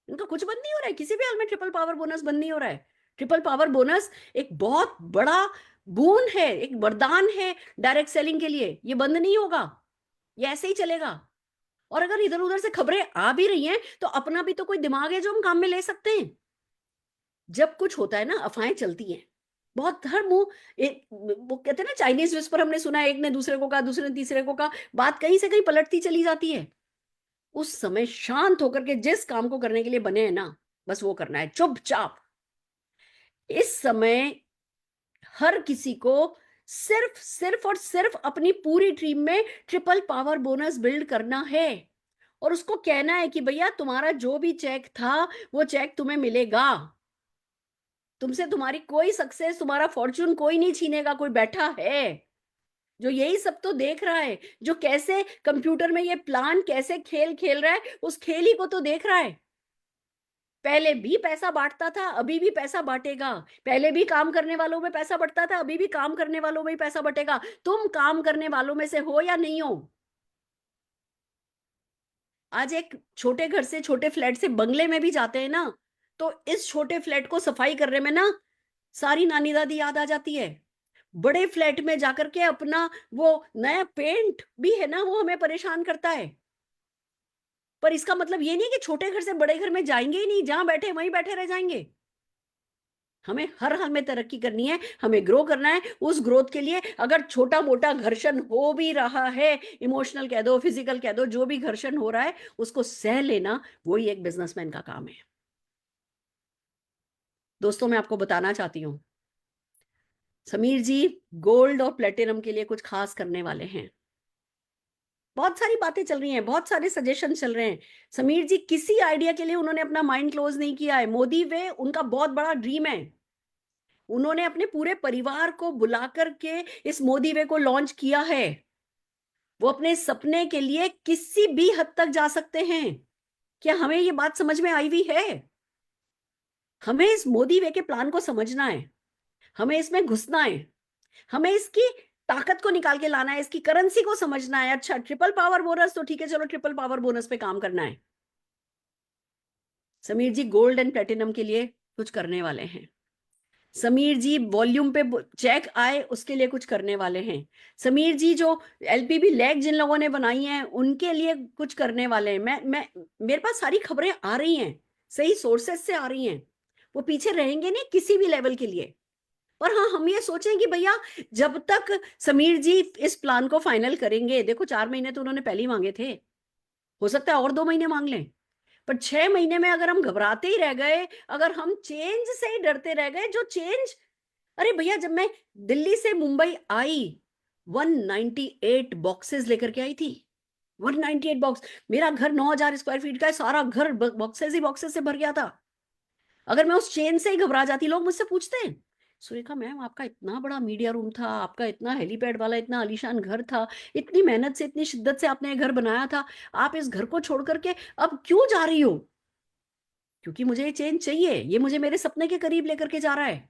इनका कुछ बंद नहीं हो रहा है, किसी भी हाल में ट्रिपल पावर बोनस बंद नहीं हो रहा है। ट्रिपल पावर बोनस एक बहुत बड़ा बून है, एक वरदान है डायरेक्ट सेलिंग के लिए, ये बंद नहीं होगा, ये ऐसे ही चलेगा। और अगर इधर उधर से खबरें आ भी रही हैं तो अपना भी तो कोई दिमाग है जो हम काम में ले सकते हैं। जब कुछ होता है ना, अफवाहें चलती हैं बहुत, हर मुंह वो कहते हैं ना चाइनीज विस्पर, हमने सुना है, एक ने दूसरे को कहा, दूसरे ने तीसरे को कहा, बात कहीं से कहीं पलटती चली जाती है। उस समय शांत होकर के जिस काम को करने के लिए बने हैं ना, बस वो करना है चुपचाप। इस समय हर किसी को सिर्फ सिर्फ और सिर्फ अपनी पूरी टीम में ट्रिपल पावर बोनस बिल्ड करना है, और उसको कहना है कि भैया तुम्हारा जो भी चेक था वो चेक तुम्हें मिलेगा, तुमसे तुम्हारी कोई सक्सेस, तुम्हारा फॉर्चून कोई नहीं छीनेगा। कोई बैठा है जो यही सब तो देख रहा है, जो कैसे कंप्यूटर में ये प्लान कैसे खेल खेल रहा है, उस खेल ही को तो देख रहा है। पहले भी पैसा बांटता था, अभी भी पैसा बांटेगा, पहले भी काम करने वालों में पैसा बंटता था, अभी भी काम करने वालों में ही पैसा बंटेगा। तुम काम करने वालों में से हो या नहीं हो? आज एक छोटे घर से, छोटे फ्लैट से बंगले में भी जाते हैं ना, तो इस छोटे फ्लैट को सफाई करने में ना सारी नानी दादी याद आ जाती है। बड़े फ्लैट में जाकर के अपना वो नया पेंट भी है ना, वो हमें परेशान करता है। पर इसका मतलब ये नहीं कि छोटे घर से बड़े घर में जाएंगे ही नहीं, जहां बैठे वहीं बैठे रह जाएंगे। हमें हर हाल में तरक्की करनी है, हमें ग्रो करना है। उस ग्रोथ के लिए अगर छोटा मोटा घर्षण हो भी रहा है, इमोशनल कह दो, फिजिकल कह दो, जो भी घर्षण हो रहा है उसको सह लेना, वही एक बिजनेसमैन का काम है। दोस्तों, मैं आपको बताना चाहती हूँ, समीर जी गोल्ड और प्लेटिनम के लिए कुछ खास करने वाले हैं। बहुत सारी बातें चल रही हैं, बहुत सारे सजेशन चल रहे हैं। समीर जी किसी आइडिया के लिए उन्होंने अपना माइंड क्लोज नहीं किया है। मोदी वे उनका बहुत बड़ा ड्रीम है, उन्होंने अपने पूरे परिवार को बुला करके इस मोदी वे को लॉन्च किया है। वो अपने सपने के लिए किसी भी हद तक जा सकते हैं। क्या हमें ये बात समझ में आई हुई है? हमें इस मोदी वे के प्लान को समझना है, हमें इसमें घुसना है, हमें इसकी ताकत को निकाल के लाना है, इसकी करेंसी को समझना है। अच्छा, ट्रिपल पावर बोनस तो ठीक है, चलो ट्रिपल पावर बोनस पे काम करना है। समीर जी गोल्ड एंड प्लेटिनम के लिए कुछ करने वाले हैं। समीर जी वॉल्यूम पे चेक आए उसके लिए कुछ करने वाले हैं। समीर जी जो एलपीबी लैग जिन लोगों ने बनाई है उनके लिए कुछ करने वाले हैं। मैं मेरे पास सारी खबरें आ रही हैं, सही सोर्सेस से आ रही हैं, वो पीछे रहेंगे नहीं किसी भी लेवल के लिए। पर हाँ, हम ये सोचें कि भैया जब तक समीर जी इस प्लान को फाइनल करेंगे, देखो 4 महीने तो उन्होंने पहले ही मांगे थे, हो सकता है और 2 महीने मांग लें, पर 6 महीने में अगर हम घबराते ही रह गए, अगर हम चेंज से ही डरते रह गए, जो चेंज, अरे भैया जब मैं दिल्ली से मुंबई आई 198 बॉक्सेस लेकर के आई थी। 198 बॉक्स, मेरा घर 9,000 स्क्वायर फीट का है, सारा घर बॉक्सेस ही बॉक्सेस से भर गया था। अगर मैं उस चेन से ही घबरा जाती, लोग मुझसे पूछते हैं सुरेखा मैम आपका इतना बड़ा मीडिया रूम था, आपका इतना हेलीपैड वाला इतना आलीशान घर था, इतनी मेहनत से इतनी शिद्दत से आपने ये घर बनाया था, आप इस घर को छोड़ करके अब क्यों जा रही हो? क्योंकि मुझे ये चेंज चाहिए, ये मुझे मेरे सपने के करीब लेकर के जा रहा है।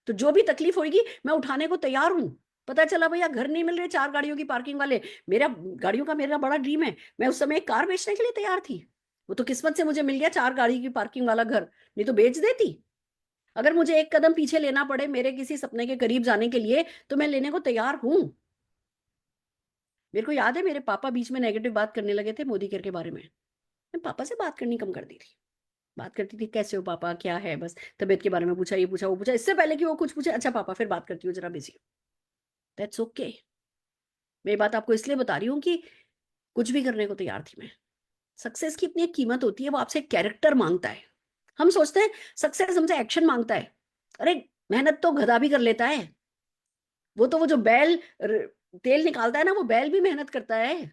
तो जो भी तकलीफ होगी मैं उठाने को तैयार हूं। पता चला भैया घर नहीं मिल रहे 4 गाड़ियों की पार्किंग वाले, मेरा गाड़ियों का मेरा बड़ा ड्रीम है, मैं उस समय एक कार बेचने के लिए तैयार थी। वो तो किस्मत से मुझे मिल गया 4 गाड़ी की पार्किंग वाला घर, नहीं तो बेच देती। अगर मुझे एक कदम पीछे लेना पड़े मेरे किसी सपने के करीब जाने के लिए, तो मैं लेने को तैयार हूं। मेरे को याद है मेरे पापा बीच में नेगेटिव बात करने लगे थे मोदी केयर के बारे में, मैं पापा से बात करनी कम कर दी थी। बात करती थी कैसे हो पापा, क्या है, बस तबीयत के बारे में पूछा, ये पूछा वो पूछा, इससे पहले कि वो कुछ पूछे, अच्छा पापा फिर बात करती हूँ जरा बिजी। That's okay. मैं ये बात आपको इसलिए बता रही हूँ कि कुछ भी करने को तैयार थी मैं। सक्सेस की इतनी एक कीमत होती है, वो आपसे कैरेक्टर मांगता है। हम सोचते हैं सक्सेस हमसे एक्शन मांगता है। अरे मेहनत तो गधा भी कर लेता है। वो जो बैल तेल निकालता है ना, वो बैल भी मेहनत करता है।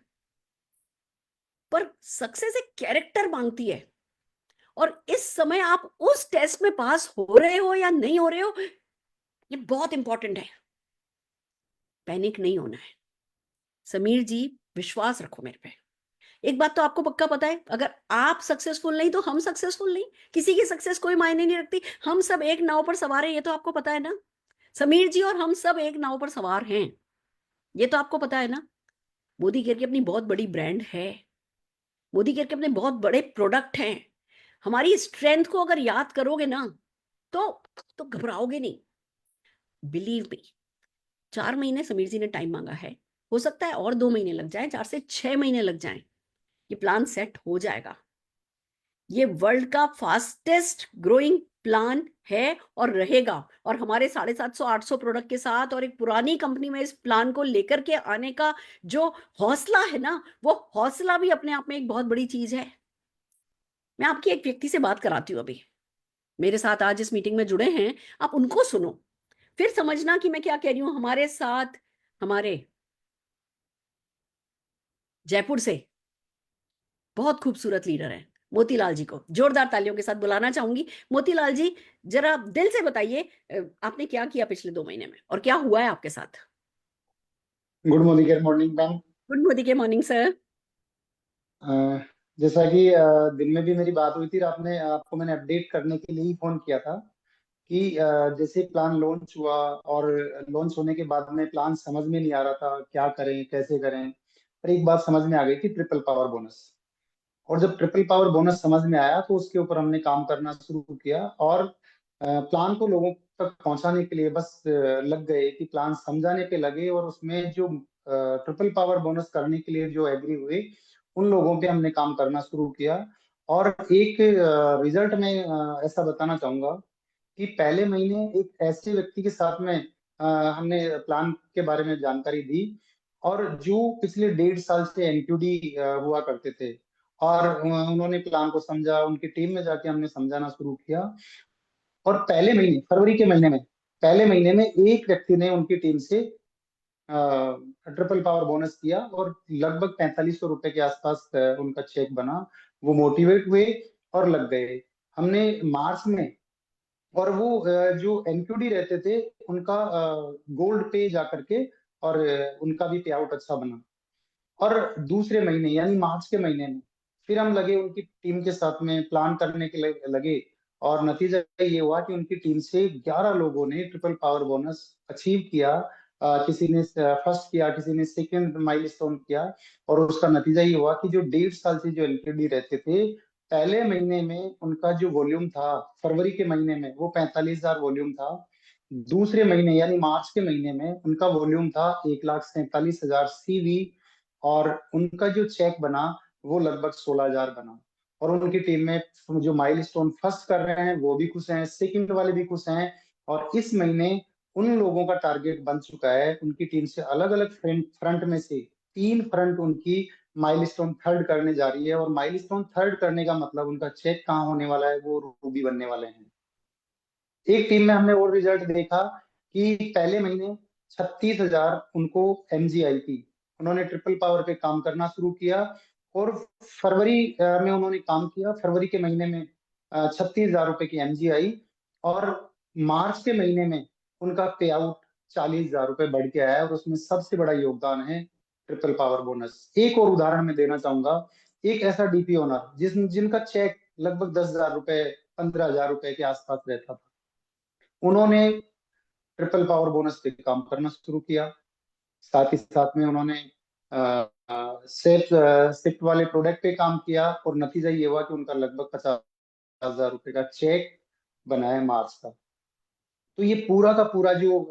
पर सक्सेस एक कैरेक्टर मांगती है। और इस समय आप उस टेस्ट में पास हो रहे हो या नहीं हो रहे हो, ये बहुत इंपॉर्टेंट है। पैनिक नहीं होना है। समीर जी, विश्वास रखो मेरे पे। एक बात तो आपको पक्का पता है, अगर आप सक्सेसफुल नहीं तो हम सक्सेसफुल नहीं। किसी की सक्सेस कोई मायने नहीं रखती। हम सब एक नाव पर सवार हैं, ये तो आपको पता है ना। समीर जी और हम सब एक नाव पर सवार हैं, ये तो आपको पता है ना। मोदी केयर की अपनी बहुत बड़ी ब्रांड है। मोदी केयर के अपने बहुत बड़े प्रोडक्ट हैं। हमारी स्ट्रेंथ को अगर याद करोगे ना, तो तो घबराओगे नहीं। Believe me. 4 महीने समीर जी ने टाइम मांगा है। हो सकता है और 2 महीने लग जाए, 4 से 6 महीने लग जाएं। ये प्लान सेट हो जाएगा। ये वर्ल्ड का फास्टेस्ट ग्रोइंग प्लान है और रहेगा। और हमारे 750-800 प्रोडक्ट के साथ और एक पुरानी कंपनी में इस प्लान को लेकर के आने का जो हौसला है ना, वो हौसला भी अपने आप में एक बहुत बड़ी चीज है। मैं आपकी एक व्यक्ति से बात कराती हूँ अभी, मेरे साथ आज इस मीटिंग में जुड़े हैं। आप उनको सुनो, फिर समझना कि मैं क्या कह रही हूँ। हमारे साथ हमारे जयपुर से बहुत खूबसूरत लीडर हैं, मोतीलाल जी को जोरदार तालियों के साथ बुलाना चाहूंगी। मोतीलाल जी, जरा दिल से बताइए, आपने क्या किया पिछले 2 महीने में और क्या हुआ है आपके साथ। Good morning morning ma'am. Good Modi के मॉर्निंग सर। जैसा कि दिन में भी मेरी बात हुई थी, रात में आपको मैंने अपडेट करने के लिए ही फोन किया था कि जैसे प्लान लॉन्च हुआ और लॉन्च होने के बाद में प्लान समझ में नहीं आ रहा था क्या करें कैसे करें। पर एक बात समझ में आ गई थी, ट्रिपल पावर बोनस। और जब ट्रिपल पावर बोनस समझ में आया तो उसके ऊपर हमने काम करना शुरू किया और प्लान को लोगों तक पहुंचाने के लिए बस लग गए कि प्लान समझाने पे लगे। और उसमें जो ट्रिपल पावर बोनस करने के लिए जो एग्री हुए उन लोगों पे हमने काम करना शुरू किया। और एक रिजल्ट में ऐसा बताना चाहूंगा कि पहले महीने एक ऐसे व्यक्ति के साथ में हमने प्लान के बारे में जानकारी दी और जो पिछले 1.5 साल से एनक्यूडी हुआ करते थे। और उन्होंने प्लान को समझा, उनकी टीम में जाके हमने समझाना शुरू किया। और पहले महीने फरवरी के महीने में पहले महीने में एक व्यक्ति ने उनकी टीम से ट्रिपल पावर बोनस किया और लगभग 4500 रुपए के आसपास उनका चेक बना। वो मोटिवेट हुए और लग गए। हमने मार्च में, और वो जो एनक्यूडी रहते थे उनका गोल्ड पे जा करके और उनका भी पे आउट अच्छा बना। और दूसरे महीने यानी मार्च के महीने में फिर हम लगे उनकी टीम के साथ में प्लान करने के लगे। और नतीजा ये हुआ कि उनकी टीम से 11 लोगों ने ट्रिपल पावर बोनस अचीव किया। किसी ने फर्स्ट किया, किसी ने सेकंड माइलस्टोन किया। और उसका नतीजा ये हुआ कि जो 1.5 साल से जो एनकेडी रहते थे, पहले महीने में उनका जो वॉल्यूम था फरवरी के महीने में वो 45,000 वॉल्यूम था। दूसरे महीने यानी मार्च के महीने में उनका वॉल्यूम था 1,47,000 सीवी। और उनका जो चेक बना वो लगभग 16,000 बना। और उनकी टीम में जो माइलस्टोन फर्स्ट कर रहे हैं वो भी खुश हैं, सेकंड वाले भी खुश हैं। और इस महीने उन लोगों का टारगेट बन चुका है, उनकी टीम से अलग अलग फ्रंट में से 3 फ्रंट उनकी माइलस्टोन थर्ड करने जा रही है। और माइलस्टोन थर्ड करने का मतलब उनका चेक कहाँ होने वाला है, वो रूबी बनने वाले हैं। एक टीम में हमने और रिजल्ट देखा कि पहले महीने 36,000 उनको एमजी आई थी। उन्होंने ट्रिपल पावर पे काम करना शुरू किया और फरवरी में उन्होंने काम किया। फरवरी के महीने में 36,000 रुपए की एमजी आई। और मार्च के महीने में उनका पे आउट 40,000 रुपए बढ़ के आया। और उसमें सबसे बड़ा योगदान है ट्रिपल पावर बोनस। एक और उदाहरण मैं देना चाहूंगा। एक ऐसा डीपी ओनर जिनका चेक लगभग 10,000 रुपए 15,000 रुपए के आसपास रहता था। उन्होंने ट्रिपल पावर बोनस पे काम करना शुरू किया। साथ ही साथ में उन्होंने सेफ शिफ्ट वाले प्रोडक्ट पे काम किया, और नतीजा ये हुआ कि उनका लगभग 50,000 रुपए का चेक बना है मार्च का। तो ये पूरा का पूरा जो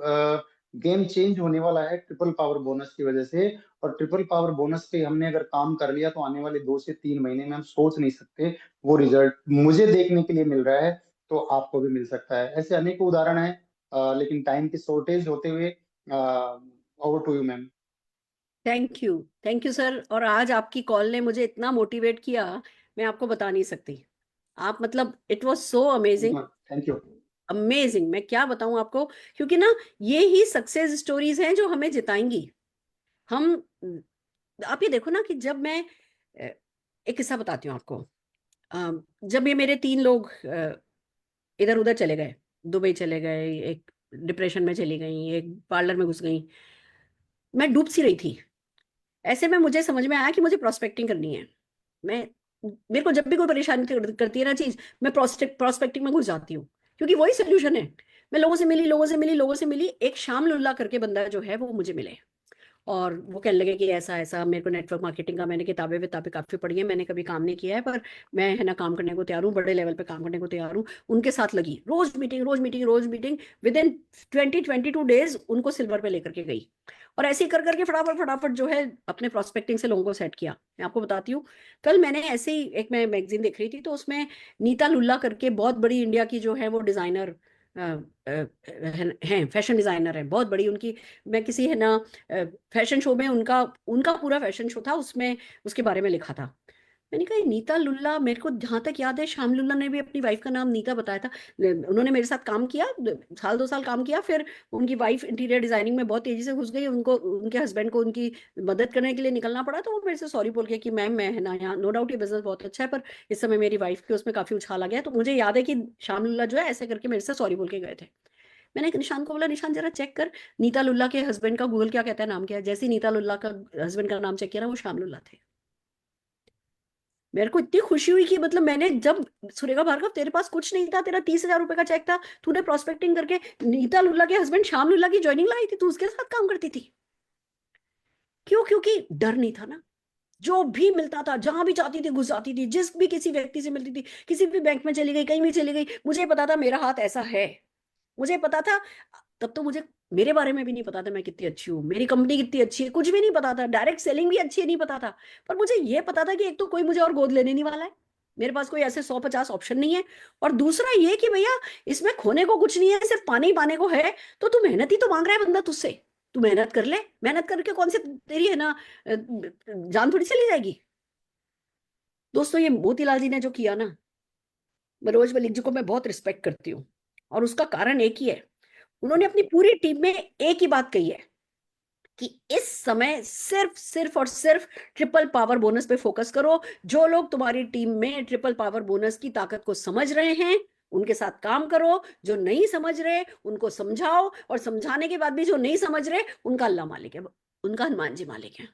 गेम चेंज होने वाला है ट्रिपल पावर बोनस की वजह से। और ट्रिपल पावर बोनस पे हमने अगर काम कर लिया तो आने वाले 2 से 3 महीने में हम सोच नहीं सकते वो रिजल्ट मुझे देखने के लिए मिल रहा है, तो आपको भी मिल सकता है। ऐसे अनेक उदाहरण हैं, लेकिन टाइम की शॉर्टेज होते हुए over to you ma'am. Thank you sir. और आज आपकी कॉल ने मुझे इतना मोटिवेट किया, मैं आपको बता नहीं सकती। आप मतलब it was so amazing, thank you. Amazing. मैं क्या बताऊं आपको, क्योंकि ना ये ही सक्सेस स्टोरीज हैं जो हमें जिताएंगी। हम आप ये देखो ना कि जब मैं एक किस्सा बताती हूँ आपको। जब ये मेरे 3 लोग इधर उधर चले गए, दुबई चले गए, एक डिप्रेशन में चली गई, एक पार्लर में घुस गई, मैं डूब सी रही थी। ऐसे में मुझे समझ में आया कि मुझे प्रोस्पेक्टिंग करनी है। मैं मेरे को जब भी कोई परेशानी करती है ना चीज, मैं प्रोस्पेक्टिंग में घुस जाती हूँ, क्योंकि वही सोल्यूशन है। मैं लोगों से मिली, लोगों से मिली, लोगों से मिली, एक शाम लुल्ला करके बंदा जो है वो मुझे मिले। और वो कहने लगे कि ऐसा ऐसा, मेरे को नेटवर्क मार्केटिंग का, मैंने किताबें विताबें काफी पढ़ी है, मैंने कभी काम नहीं किया है, पर मैं है ना काम करने को तैयार हूँ, बड़े लेवल पे काम करने को तैयार हूँ। उनके साथ लगी, रोज मीटिंग रोज मीटिंग रोज मीटिंग। विद इन 22 डेज उनको सिल्वर पे लेकर के गई। और ऐसे ही कर करके फटाफट फटाफट जो है अपने प्रोस्पेक्टिंग से लोगों को सेट किया। मैं आपको बताती हूँ, कल मैंने ऐसे ही एक मैं मैगजीन देख रही थी, तो उसमें नीता लुल्ला करके बहुत बड़ी इंडिया की जो है वो डिजाइनर हैं, फैशन डिजाइनर है बहुत बड़ी उनकी। मैं किसी है ना फैशन शो में, उनका उनका पूरा फैशन शो था, उसमें उसके बारे में लिखा था। मैंने कहा ये नीता लुल्ला, मेरे को जहां तक याद है शाम लुल्ला ने भी अपनी वाइफ का नाम नीता बताया था। उन्होंने मेरे साथ काम किया, साल 2 साल काम किया, फिर उनकी वाइफ इंटीरियर डिजाइनिंग में बहुत तेजी से घुस गई, उनको उनके हस्बैंड को उनकी मदद करने के लिए निकलना पड़ा, तो वो मेरे से सॉरी बोल के कि मैम मैं है ना यहाँ, नो डाउट ये बिजनेस बहुत अच्छा है, पर इस समय मेरी वाइफ की उसमें काफी उछाल आ गया। तो मुझे याद है कि शाम लुल्ला जो है ऐसे करके मेरे से सॉरी बोल के गए थे। मैंने एक निशान को बोला, निशान जरा चेक कर नीता लुल्ला के हस्बैंड का गूगल क्या कहता है, नाम क्या है। जैसे ही नीता लुल्ला का हस्बैंड का नाम चेक किया ना, वो श्याम लुल्ला थे। मेरे को इतनी खुशी हुई कि मतलब मैंने जब, सुरेखा भार्गव तेरे पास कुछ नहीं था, तेरा 30,000 रुपए का चेक था, तूने प्रोस्पेक्टिंग करके नीता लुल्ला के हस्बैंड श्याम लुल्ला की ज्वाइनिंग लाई थी, तू उसके साथ काम करती थी। क्यों? क्योंकि डर नहीं था ना। जो भी मिलता था, जहां भी जाती थी घुस जाती थी, जिस भी किसी व्यक्ति से मिलती थी, किसी भी बैंक में चली गई, कहीं भी चली गई, मुझे पता था मेरा हाथ ऐसा है। मुझे पता था, तब तो मुझे मेरे बारे में भी नहीं पता था मैं कितनी अच्छी हूँ, मेरी कंपनी कितनी अच्छी है, कुछ भी नहीं पता था, डायरेक्ट सेलिंग भी अच्छी है नहीं पता था। पर मुझे ये पता था कि एक तो कोई मुझे और गोद लेने नहीं वाला है, मेरे पास कोई ऐसे 150 ऑप्शन नहीं है, और दूसरा ये कि भैया इसमें खोने को कुछ नहीं है, सिर्फ पाने ही पाने को है। तो तू मेहनत ही तो मांग रहा है बंदा तुझसे, तू मेहनत कर ले, मेहनत करके कौन से तेरी है ना जान थोड़ी चली जाएगी। दोस्तों ये मोतीलाल जी ने जो किया ना, मनोज मलिक जी को मैं बहुत रिस्पेक्ट करती हूँ, और उसका कारण एक ही है। उन्होंने अपनी पूरी टीम में एक ही बात कही है कि इस समय सिर्फ सिर्फ और सिर्फ ट्रिपल पावर बोनस पे फोकस करो। जो लोग तुम्हारी टीम में ट्रिपल पावर बोनस की ताकत को समझ रहे हैं उनके साथ काम करो, जो नहीं समझ रहे उनको समझाओ, और समझाने के बाद भी जो नहीं समझ रहे उनका अल्लाह मालिक है, उनका हनुमान जी मालिक है।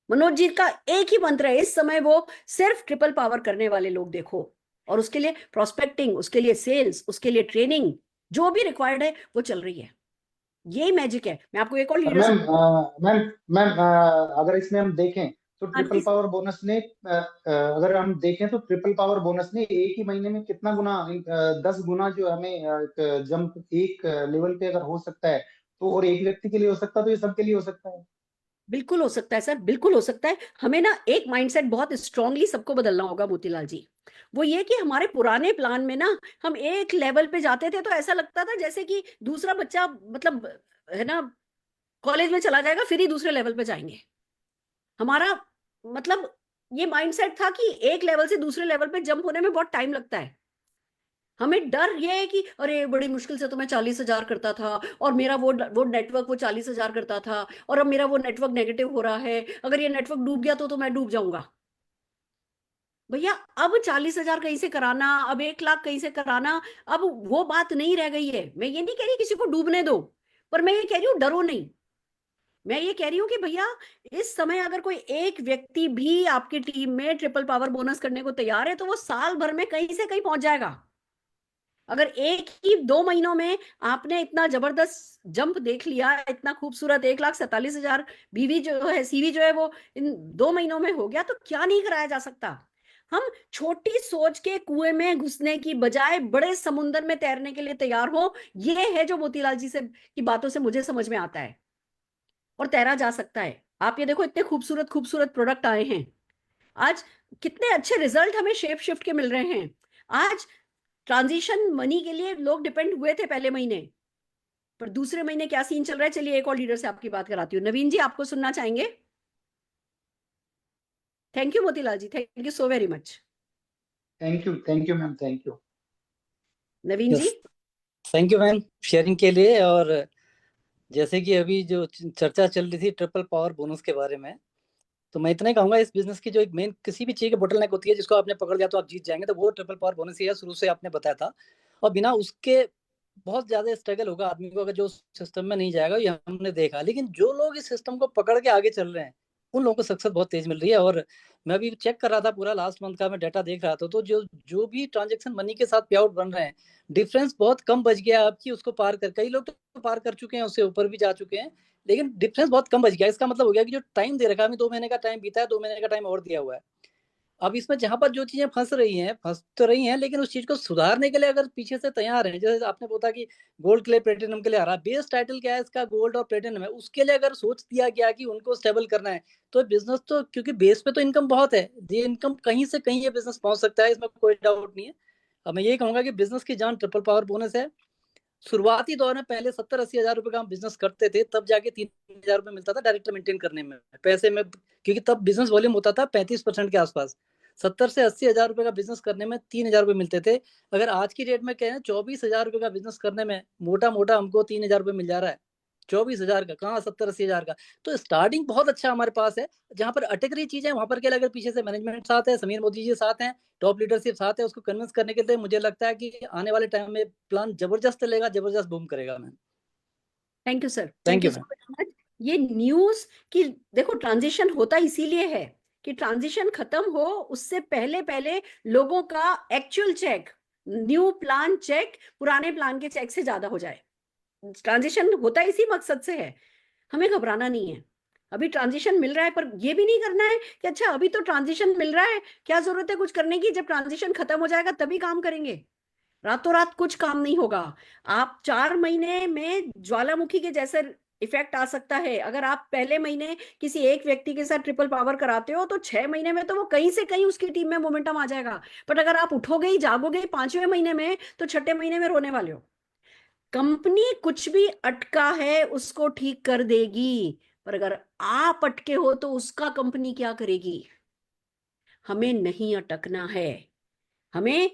मनोज जी का एक ही मंत्र है इस समय, वो सिर्फ ट्रिपल पावर करने वाले लोग देखो, और उसके लिए प्रोस्पेक्टिंग, उसके लिए सेल्स, उसके लिए ट्रेनिंग जो भी रिक्वायर्ड है वो चल रही है। यही मैजिक है। मैं आपको एक और और लीडरशिप। मैम मैम अगर इसमें हम देखें तो हाँ ट्रिपल जी। पावर बोनस ने अगर हम देखें तो ट्रिपल पावर बोनस ने एक ही महीने में कितना गुना, 10 गुना जो हमें जंप एक लेवल पे अगर हो सकता है, तो और एक व्यक्ति के लिए हो सकता है, तो ये सबके लिए हो सकता है। बिल्कुल हो सकता है सर, बिल्कुल हो सकता है। हमें ना एक माइंडसेट बहुत स्ट्रांगली सबको बदलना होगा मोतीलाल जी। वो ये कि हमारे पुराने प्लान में ना हम एक लेवल पे जाते थे तो ऐसा लगता था जैसे कि दूसरा बच्चा मतलब है ना कॉलेज में चला जाएगा फिर ही दूसरे लेवल पे जाएंगे। हमारा मतलब ये माइंडसेट था कि एक लेवल से दूसरे लेवल पे जंप होने में बहुत टाइम लगता है। हमें डर ये है कि अरे बड़ी मुश्किल से तो मैं 40,000 करता था, और मेरा वो नेटवर्क वो 40,000 करता था, और अब मेरा वो नेटवर्क नेगेटिव हो रहा है, अगर ये नेटवर्क डूब गया तो मैं डूब जाऊंगा। भैया अब 40,000 कहीं से कराना, अब 1 लाख कहीं से कराना, अब वो बात नहीं रह गई है। मैं ये नहीं कह रही किसी को डूबने दो, पर मैं ये कह रही हूँ डरो नहीं। मैं ये कह रही हूँ कि भैया इस समय अगर कोई एक व्यक्ति भी आपकी टीम में ट्रिपल पावर बोनस करने को तैयार है तो वो साल भर में कहीं से कहीं पहुंच जाएगा। अगर एक ही 2 महीनों में आपने इतना जबरदस्त जंप देख लिया, इतना खूबसूरत 1,47,000 बीवी जो है, सीवी जो है वो इन 2 महीनों में हो गया, तो क्या नहीं कराया जा सकता। हम छोटी सोच के कुएं में घुसने की बजाय बड़े समुंदर में तैरने के लिए तैयार हो, ये है जो मोतीलाल जी से की बातों से मुझे समझ में आता है। और तैरा जा सकता है। आप ये देखो, इतने खूबसूरत खूबसूरत प्रोडक्ट आए हैं आज, कितने अच्छे रिजल्ट हमें शेप शिफ्ट के मिल रहे हैं आज। ट्रांजिशन मनी के लिए लोग डिपेंड हुए थे पहले महीने, पर दूसरे महीने क्या सीन चल रहा है, चलिए एक और लीडर से आपकी बात कराती हूँ। नवीन जी, आपको सुनना चाहेंगे? Thank you Motilal ji, thank you so very much. Thank you ma'am, thank you. Naveen ji. Yes, thank you ma'am sharing के लिए। और जैसे कि अभी जो चर्चा चल रही थी ट्रिपल पावर बोनस के बारे में, तो मैं इतना ही कहूंगा, इस बिजनेस की जो एक मेन किसी भी चीज की बोटलनेक होती है, जिसको आपने पकड़ लिया तो आप जीत जाएंगे, तो वो ट्रिपल पावर बोनस ही है। शुरू से आपने बताया था, और बिना उसके बहुत ज्यादा स्ट्रगल होगा आदमी को अगर जो सिस्टम में नहीं जाएगा, ये हमने देखा। लेकिन जो लोग इस सिस्टम को पकड़ के आगे चल रहे हैं, उन लोगों को सक्सेस बहुत तेज मिल रही है। और मैं अभी चेक कर रहा था, पूरा लास्ट मंथ का मैं डाटा देख रहा था, तो जो जो भी ट्रांजेक्शन मनी के साथ पे आउट बन रहे हैं, डिफरेंस बहुत कम बच गया आपकी उसको पार कर। कई लोग तो पार कर चुके हैं, उससे ऊपर भी जा चुके हैं, लेकिन डिफरेंस बहुत कम बच गया। इसका मतलब हो गया कि जो टाइम दे रखा है, हमें 2 महीने का टाइम बीता है, 2 महीने का टाइम और दिया हुआ है। अब इसमें जहां पर जो चीजें फंस तो रही हैं, लेकिन उस चीज को सुधारने के लिए अगर पीछे से तैयार है, जैसे आपने बोला कि गोल्ड के लिए प्लेटिनम के लिए आ रहा है, बेस टाइटल क्या है इसका, गोल्ड और प्लेटिनम है, उसके लिए अगर सोच दिया गया कि उनको स्टेबल करना है, तो बिजनेस तो, क्योंकि बेस पे तो इनकम बहुत है, ये इनकम कहीं से कहीं ये बिजनेस पहुंच सकता है, इसमें कोई डाउट नहीं है। अब मैं यही कहूंगा कि बिजनेस की जान ट्रिपल पावर बोनस है। शुरुआती दौर में पहले 70-80 हजार रुपए का हम बिजनेस करते थे, तब जाके 3,000 रुपए मिलता था डायरेक्टर मेंटेन करने में पैसे में, क्योंकि तब बिजनेस वॉल्यूम होता था 35% के आसपास। 70 से 80 हजार रुपए का बिजनेस करने में 3,000 रुपए मिलते थे। अगर आज की डेट में कहें 24,000 रुपए का बिजनेस करने में मोटा मोटा हमको 3,000 रुपए मिल जा रहा है। 24,000 का कहाँ, 70-80 हजार का। तो स्टार्टिंग बहुत अच्छा हमारे पास है। जहां पर अटक रही चीजें वहां पर क्या, अगर पीछे से मैनेजमेंट साथ है, समीर मोदी जी साथ हैं, टॉप लीडरशिप साथ है, उसको कन्विंस करने के लिए मुझे लगता है कि आने वाले टाइम में प्लान जबरदस्त चलेगा, जबरदस्त बूम करेगा ma'am. Thank you sir, thank thank you you so ma'am. Much. ये न्यूज की देखो, ट्रांजिशन होता इसीलिए है कि ट्रांजिशन खत्म हो उससे पहले पहले लोगों का actual check, new plan check पुराने प्लान के चेक से ज्यादा हो जाए। ट्रांजिशन होता इसी मकसद से है। हमें घबराना नहीं है। अभी ट्रांजिशन मिल रहा है, पर ये भी नहीं करना है कि अच्छा अभी तो ट्रांजिशन मिल रहा है, क्या जरूरत है कुछ करने की, जब ट्रांजिशन खत्म हो जाएगा तभी काम करेंगे। रातों रात कुछ काम नहीं होगा। आप 4 महीने में ज्वालामुखी के जैसे इफेक्ट आ सकता है। अगर आप पहले महीने किसी एक व्यक्ति के साथ ट्रिपल पावर कराते हो, तो 6 महीने में तो वो कहीं से कहीं उसकी टीम में मोमेंटम आ जाएगा। बट अगर आप उठोगे ही जागोगे ही 5वें महीने में, तो छठे महीने में रोने वाले हो। कंपनी कुछ भी अटका है उसको ठीक कर देगी, पर अगर आप अटके हो तो उसका कंपनी क्या करेगी। हमें नहीं अटकना है। हमें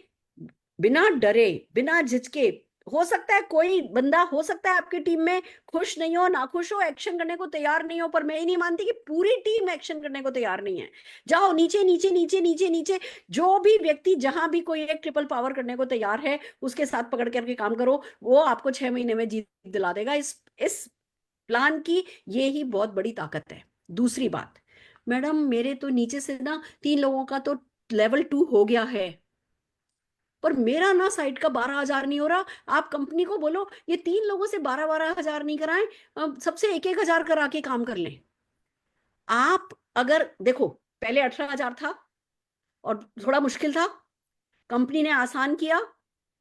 बिना डरे, बिना झिझके, हो सकता है कोई बंदा, हो सकता है आपकी टीम में खुश नहीं हो, नाखुश हो, एक्शन करने को तैयार नहीं हो, पर मैं ही नहीं मानती कि पूरी टीम एक्शन करने को तैयार नहीं है। जाओ नीचे नीचे नीचे नीचे नीचे, जो भी व्यक्ति जहां भी कोई एक ट्रिपल पावर करने को तैयार है उसके साथ पकड़ करके काम करो, वो आपको 6 महीने में जीत दिला देगा। इस प्लान की ये ही बहुत बड़ी ताकत है। दूसरी बात, मैडम मेरे तो नीचे से ना 3 लोगों का तो लेवल 2 हो गया है, पर मेरा ना साइट का 12,000 नहीं हो रहा। आप कंपनी को बोलो ये 3 लोगों से 12-12 हजार नहीं कराएं, सबसे 1-1 हजार करा के काम कर लें। आप अगर देखो, पहले 18,000 था और थोड़ा मुश्किल था, कंपनी ने आसान किया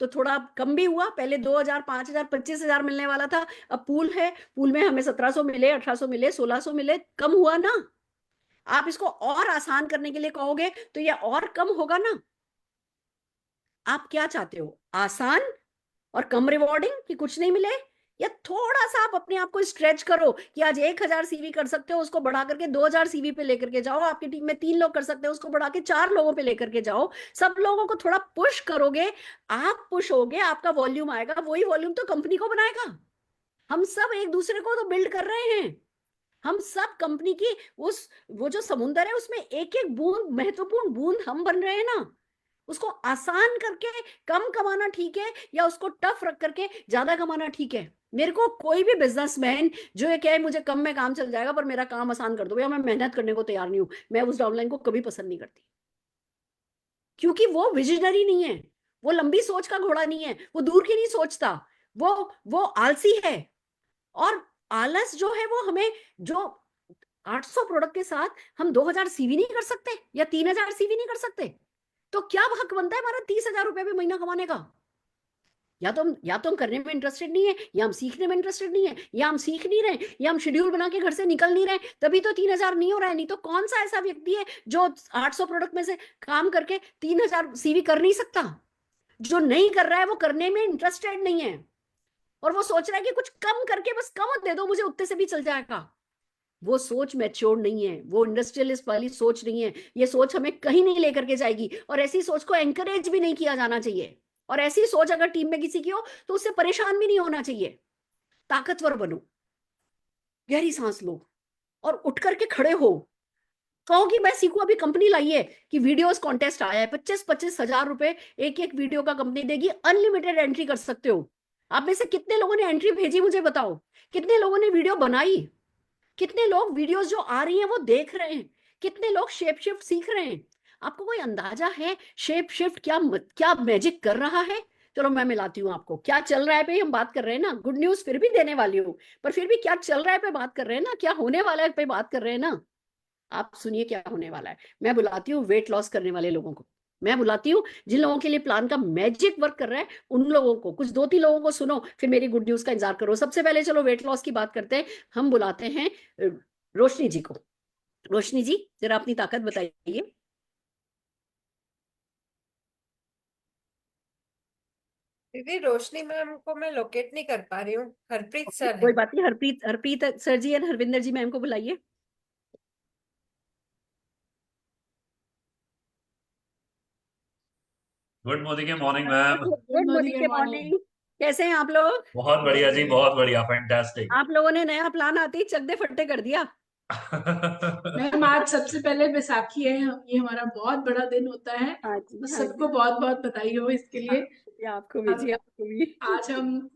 तो थोड़ा कम भी हुआ। पहले 2,000, 5,000, 25,000 मिलने वाला था, अब पूल है, पूल में हमें 1,700 मिले, 1,800 मिले, 1,600 मिले, कम हुआ ना। आप इसको और आसान करने के लिए कहोगे तो ये और कम होगा ना। आप क्या चाहते हो, आसान और कम रिवॉर्डिंग, कि कुछ नहीं मिले, या थोड़ा सा आप अपने आप को स्ट्रेच करो कि आज 1,000 सीवी कर सकते हो, उसको बढ़ा करके 2,000 सीवी पे लेकर के जाओ। आपकी टीम में 3 लोग कर सकते हो, उसको बढ़ा के 4 लोगों पे लेकर के जाओ। सब लोगों को थोड़ा पुश करोगे, आप पुश होगे, आपका वॉल्यूम आएगा, वही वॉल्यूम तो कंपनी को बनाएगा। हम सब एक दूसरे को तो बिल्ड कर रहे हैं। हम सब कंपनी की उस, वो जो समुंदर है उसमें एक एक बूंद, महत्वपूर्ण बूंद हम बन रहे हैं ना। उसको आसान करके कम कमाना ठीक है, या उसको टफ रख करके ज्यादा कमाना ठीक है? मेरे को कोई भी बिजनेसमैन जो ये कहे मुझे कम में काम चल जाएगा पर मेरा काम आसान कर दो, या मैं मेहनत करने को तैयार नहीं हूं, मैं उस डाउनलाइन को कभी पसंद नहीं करती। क्योंकि वो विजनरी नहीं है, वो लंबी सोच का घोड़ा नहीं है, वो दूर की नहीं सोचता, वो आलसी है। और आलस जो है वो हमें, जो 800 प्रोडक्ट के साथ हम 2000 सीवी नहीं कर सकते या 3000 सीवी नहीं कर सकते, तो क्या हक बनता है हमारा 30,000 रुपए भी महीना कमाने का? या तो हम करने में इंटरेस्टेड नहीं है, या हम सीखने में इंटरेस्टेड नहीं है, या हम सीख नहीं रहे, या हम शेड्यूल बना के घर से निकल नहीं रहे, तभी तो 3000 नहीं हो रहा है। नहीं तो कौन सा ऐसा व्यक्ति है जो 800 प्रोडक्ट में से काम करके 3000 सीवी कर नहीं सकता? जो नहीं कर रहा है वो करने में इंटरेस्टेड नहीं है, और वो सोच रहा है कि कुछ कम करके बस कम दे दो मुझे, उतने से भी चल जाएगा। वो सोच मैच्योर नहीं है, वो इंडस्ट्रियलिस्ट वाली सोच नहीं है। ये सोच हमें कहीं नहीं लेकर के जाएगी, और ऐसी सोच को एंकरेज भी नहीं किया जाना चाहिए। और ऐसी सोच अगर टीम में किसी की हो तो उससे परेशान भी नहीं होना चाहिए। ताकतवर बनो, गहरी सांस लो और उठ करके खड़े हो। कहो कि मैं सीखूं, अभी कंपनी लाई है कि वीडियोस कॉन्टेस्ट आया है, 25-25 हजार रुपए एक एक वीडियो का कंपनी देगी, अनलिमिटेड एंट्री कर सकते हो। आप में से कितने लोगों ने एंट्री भेजी मुझे बताओ? कितने लोगों ने वीडियो बनाई? कितने लोग वीडियोस जो आ रही हैं वो देख रहे हैं? कितने लोग शेप शिफ्ट सीख रहे हैं? आपको कोई अंदाजा है शेप शिफ्ट क्या क्या मैजिक कर रहा है? चलो मैं मिलाती हूँ आपको। क्या चल रहा है पे हम बात कर रहे हैं ना, गुड न्यूज फिर भी देने वाली हूँ, पर फिर भी क्या चल रहा है पे बात कर रहे हैं ना, क्या होने वाला है पे बात कर रहे हैं ना। आप सुनिए क्या होने वाला है। मैं बुलाती हूँ वेट लॉस करने वाले लोगों को, मैं बुलाती हूँ जिन लोगों के लिए प्लान का मैजिक वर्क कर रहा है, उन लोगों को, कुछ 2-3 लोगों को सुनो, फिर मेरी गुड न्यूज का इंतजार करो। सबसे पहले चलो वेट लॉस की बात करते हैं। हम बुलाते हैं रोशनी जी को। रोशनी जी जरा अपनी ताकत बताइए। दीदी रोशनी मैम को मैं लोकेट नहीं कर पा रही हूँ। हरप्रीत सर कोई है। बात नहीं, हरप्रीत हरप्रीत सर जी और हरविंदर जी मैम को बुलाइए। Good morning morning ma'am. Good morning के मॉर्निंग। कैसे हैं आप लोग? बहुत बढ़िया जी, बहुत बढ़िया, फैंटास्टिक। आप लोगों ने नया प्लान आते ही चक दे फट्टे कर दिया। मैम आज सबसे पहले बैसाखी है, ये हमारा बहुत बड़ा दिन होता है, हाँ तो जी, हाँ सबको जी। बहुत बहुत बधाई हो इसके लिए। आपको भी जी, आपको भी। आज हम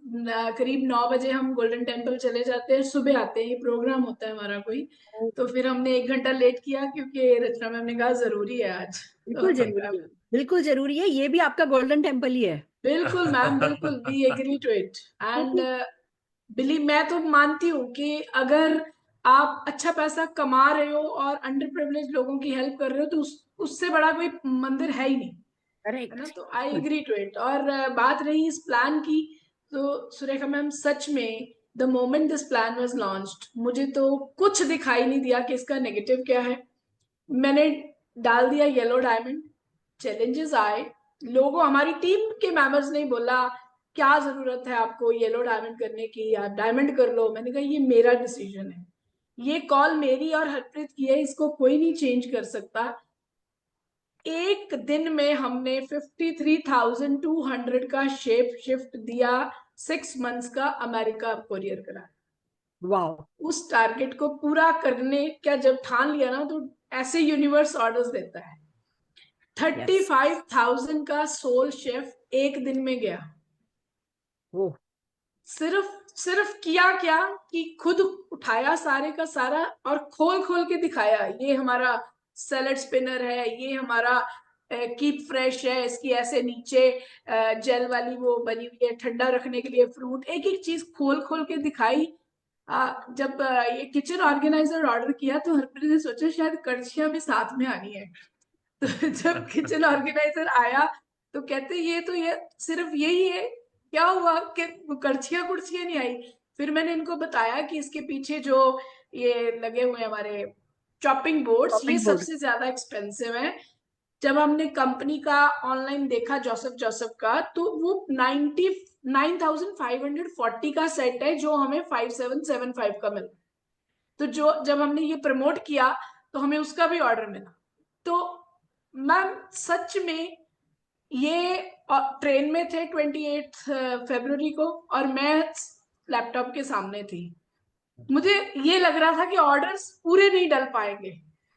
करीब 9 बजे हम गोल्डन टेम्पल चले जाते हैं, सुबह आते हैं, ये प्रोग्राम होता है हमारा कोई, तो फिर हमने 1 घंटा लेट किया क्योंकि रचना मैम ने कहा जरूरी है आज। बिल्कुल तो जरूरी है, बिल्कुल जरूरी है, ये भी आपका गोल्डन टेम्पल ही है। बिल्कुल मैम, बिल्कुल, we agree to it. And believe, मैं तो मानती हूँ कि अगर आप अच्छा पैसा कमा रहे हो और अंडर प्रिविलेज लोगों की हेल्प कर रहे हो तो उससे बड़ा कोई मंदिर है ही नहीं, है ना। करेक्ट। तो आई एग्री टू इट। और बात रही इस प्लान की, तो सुरेखा मैम सच में the moment this plan was launched मुझे तो कुछ दिखाई नहीं दिया कि इसका नेगेटिव क्या है। मैंने डाल दिया येलो डायमंड, चैलेंजेस आए, लोगों, हमारी टीम के मेंबर्स ने बोला क्या जरूरत है आपको येलो डायमंड करने की, आप डायमंड कर लो। मैंने कहा ये मेरा डिसीजन है, ये कॉल मेरी और हरप्रीत की है, इसको कोई नहीं चेंज कर सकता। एक दिन में हमने 53,200 का शेप शिफ्ट दिया, 6 मंथ्स का अमेरिका कोरियर करा। वाह। उस टारगेट को पूरा करने का जब ठान लिया ना, तो ऐसे यूनिवर्स ऑर्डर्स देता है। 35,000 का सोल शेफ एक दिन में गया। वो सिर्फ सिर्फ किया क्या कि खुद उठाया सारे का सारा और खोल खोल के दिखाया, ये हमारा सैलड स्पिनर है, ये हमारा कीप फ्रेश है, इसकी ऐसे नीचे जेल वाली वो बनी हुई है ठंडा रखने के लिए फ्रूट, एक एक चीज खोल खोल के दिखाई। जब ये किचन ऑर्गेनाइजर ऑर्डर किया तो हरप्रीत ने सोचा शायद कड़छियां भी साथ में आनी है। तो जब किचन ऑर्गेनाइजर आया तो कहते ये सिर्फ यही है, क्या हुआ कि कड़छियां कुर्छियां नहीं आई। फिर मैंने इनको बताया कि इसके पीछे जो ये लगे हुए हमारे चॉपिंग बोर्ड्स, ये शॉपिंग बोर्ड। सबसे ज्यादा एक्सपेंसिव है। जब हमने कंपनी का ऑनलाइन देखा जोसेफ जोसेफ का, तो वो 99,540 का सेट है जो हमें 5775 का मिला। तो जो जब हमने ये प्रमोट किया तो हमें उसका भी ऑर्डर मिला। तो मैम सच में ये ट्रेन में थे 28 फरवरी को और मैं लैपटॉप के सामने थी। मुझे ये लग रहा था कि ऑर्डर्स पूरे नहीं डल पाएंगे,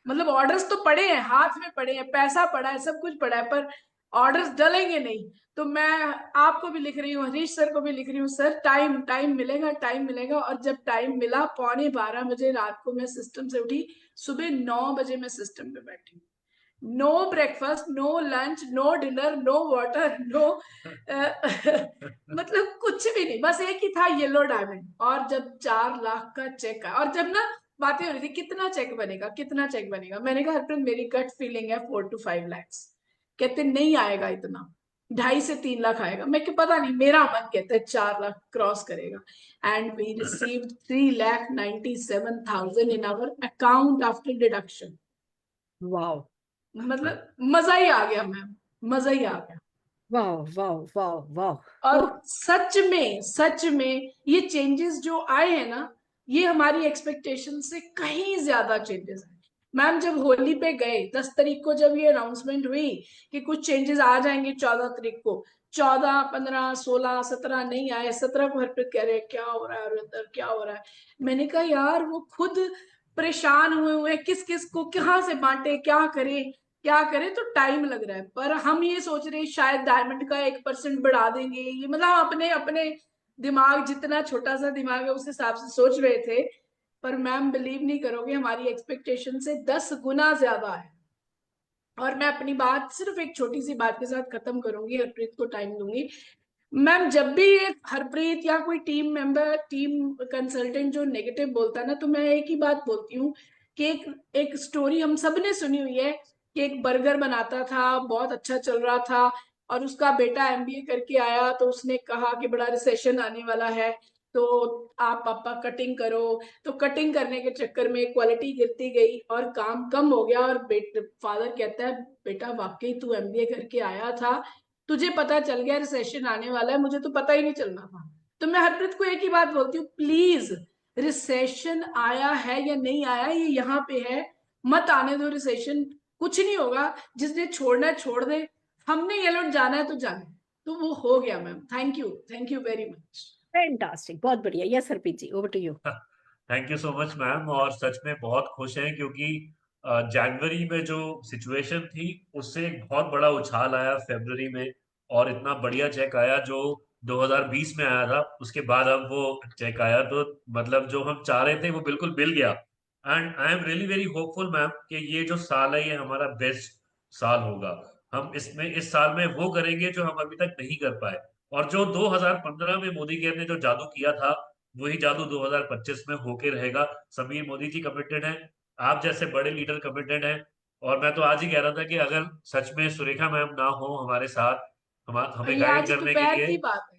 मतलब ऑर्डर्स तो पड़े हैं, हाथ में पड़े हैं, पैसा पड़ा है, सब कुछ पड़ा है, पर ऑर्डर्स डलेंगे नहीं। तो मैं आपको भी लिख रही हूँ, हरीश सर को भी लिख रही हूँ, सर टाइम टाइम मिलेगा, टाइम मिलेगा। और जब टाइम मिला 11:15 रात को मैं सिस्टम से उठी, सुबह 9 बजे मैं सिस्टम पे बैठी। No breakfast, no lunch, no dinner, no water, no मतलब कुछ भी नहीं, बस एक ही था, येलो डायमंड। और जब 4 लाख का चेक आया, और जब ना बातें हो रही थी कितना चेक बनेगा, कितना चेक बनेगा, मैंने कहा हरप्रीत मेरी गट फीलिंग है 4 to 5 lakhs। कहते नहीं आएगा इतना, 2.5 से 3 लाख आएगा। मैं कि पता नहीं, मेरा मन कहता है 4 लाख क्रॉस करेगा। And we received 3,97,000 in our account after deduction. वाह मतलब मजा ही आ गया मैम, मजा ही आ गया। वाह वाह वाह वाह। और ओह, सच में ये चेंजेस जो आए हैं ना, ये हमारी एक्सपेक्टेशन से कहीं ज्यादा चेंजेस है। मैम जब होली पे गए 10 तारीख को, जब ये अनाउंसमेंट हुई कि कुछ चेंजेस आ जाएंगे 14 तारीख को, 14, 15, 16, 17 नहीं आए। 17 को हरप्रीत कह रहे हैं क्या हो रहा है अरविंदर, क्या हो रहा है। मैंने कहा यार वो खुद परेशान हुए किस किस को कहाँ से बांटे, क्या करे क्या करे, तो टाइम लग रहा है। पर हम ये सोच रहे हैं शायद डायमंड का 1% बढ़ा देंगे, ये मतलब अपने अपने दिमाग, जितना छोटा सा दिमाग है उस हिसाब से सोच रहे थे। पर मैम बिलीव नहीं करोगे, हमारी एक्सपेक्टेशन से 10 गुना ज्यादा है। और मैं अपनी बात सिर्फ एक छोटी सी बात के साथ खत्म करूंगी, हरप्रीत को टाइम दूंगी। मैम जब भी हरप्रीत या कोई टीम मेंबर, टीम कंसल्टेंट जो नेगेटिव बोलता है ना, तो मैं एक ही बात बोलती हूँ कि एक स्टोरी हम सब ने सुनी हुई है कि एक बर्गर बनाता था, बहुत अच्छा चल रहा था, और उसका बेटा एमबीए करके आया तो उसने कहा कि बड़ा रिसेशन आने वाला है, तो आप पापा कटिंग करो। तो कटिंग करने के चक्कर में क्वालिटी गिरती गई और काम कम हो गया। और फादर कहता है बेटा वाकई तू एमबीए करके आया था, तुझे पता चल गया रिसेशन आने वाला है, मुझे तो पता ही नहीं चलना था। तो मैं हरप्रीत को एक ही बात बोलती हूँ, प्लीज रिसेशन आया है या नहीं आया ये यहाँ पे है, मत आने दो रिसेशन। कुछ नहीं होगा, जिसने छोड़ना है छोड़ दे, हमने ये लोट जाना है तो जाना है। तो वो हो गया ma'am. Thank you very much. Fantastic, बहुत बढ़िया। Yes Harpreet ji, over to you. Thank you so much ma'am. और सच में बहुत खुश हैं क्योंकि जनवरी में जो सिचुएशन थी उससे एक बहुत बड़ा उछाल आया फरवरी में, और इतना बढ़िया चेक आया जो 2020 में आया था, उसके बाद अब वो चेक आया, तो मतलब जो हम चाह रहे थे वो बिल्कुल मिल गया। And I am really very hopeful ma'am कि ये जो साल है ये हमारा बेस्ट साल होगा। हम इसमें इस साल में वो करेंगे जो हम अभी तक नहीं कर पाए, और जो 2015 में मोदी केयर ने जो जादू किया था वही जादू 2025 में होके रहेगा। समीर मोदी जी कमिटेड हैं, आप जैसे बड़े लीडर कमिटेड हैं। और मैं तो आज ही कह रहा था कि अगर सच में सुरेखा मैम ना हो हमारे साथ, हमें ये गाइड आज करने के दोपहर लिए, की बात है,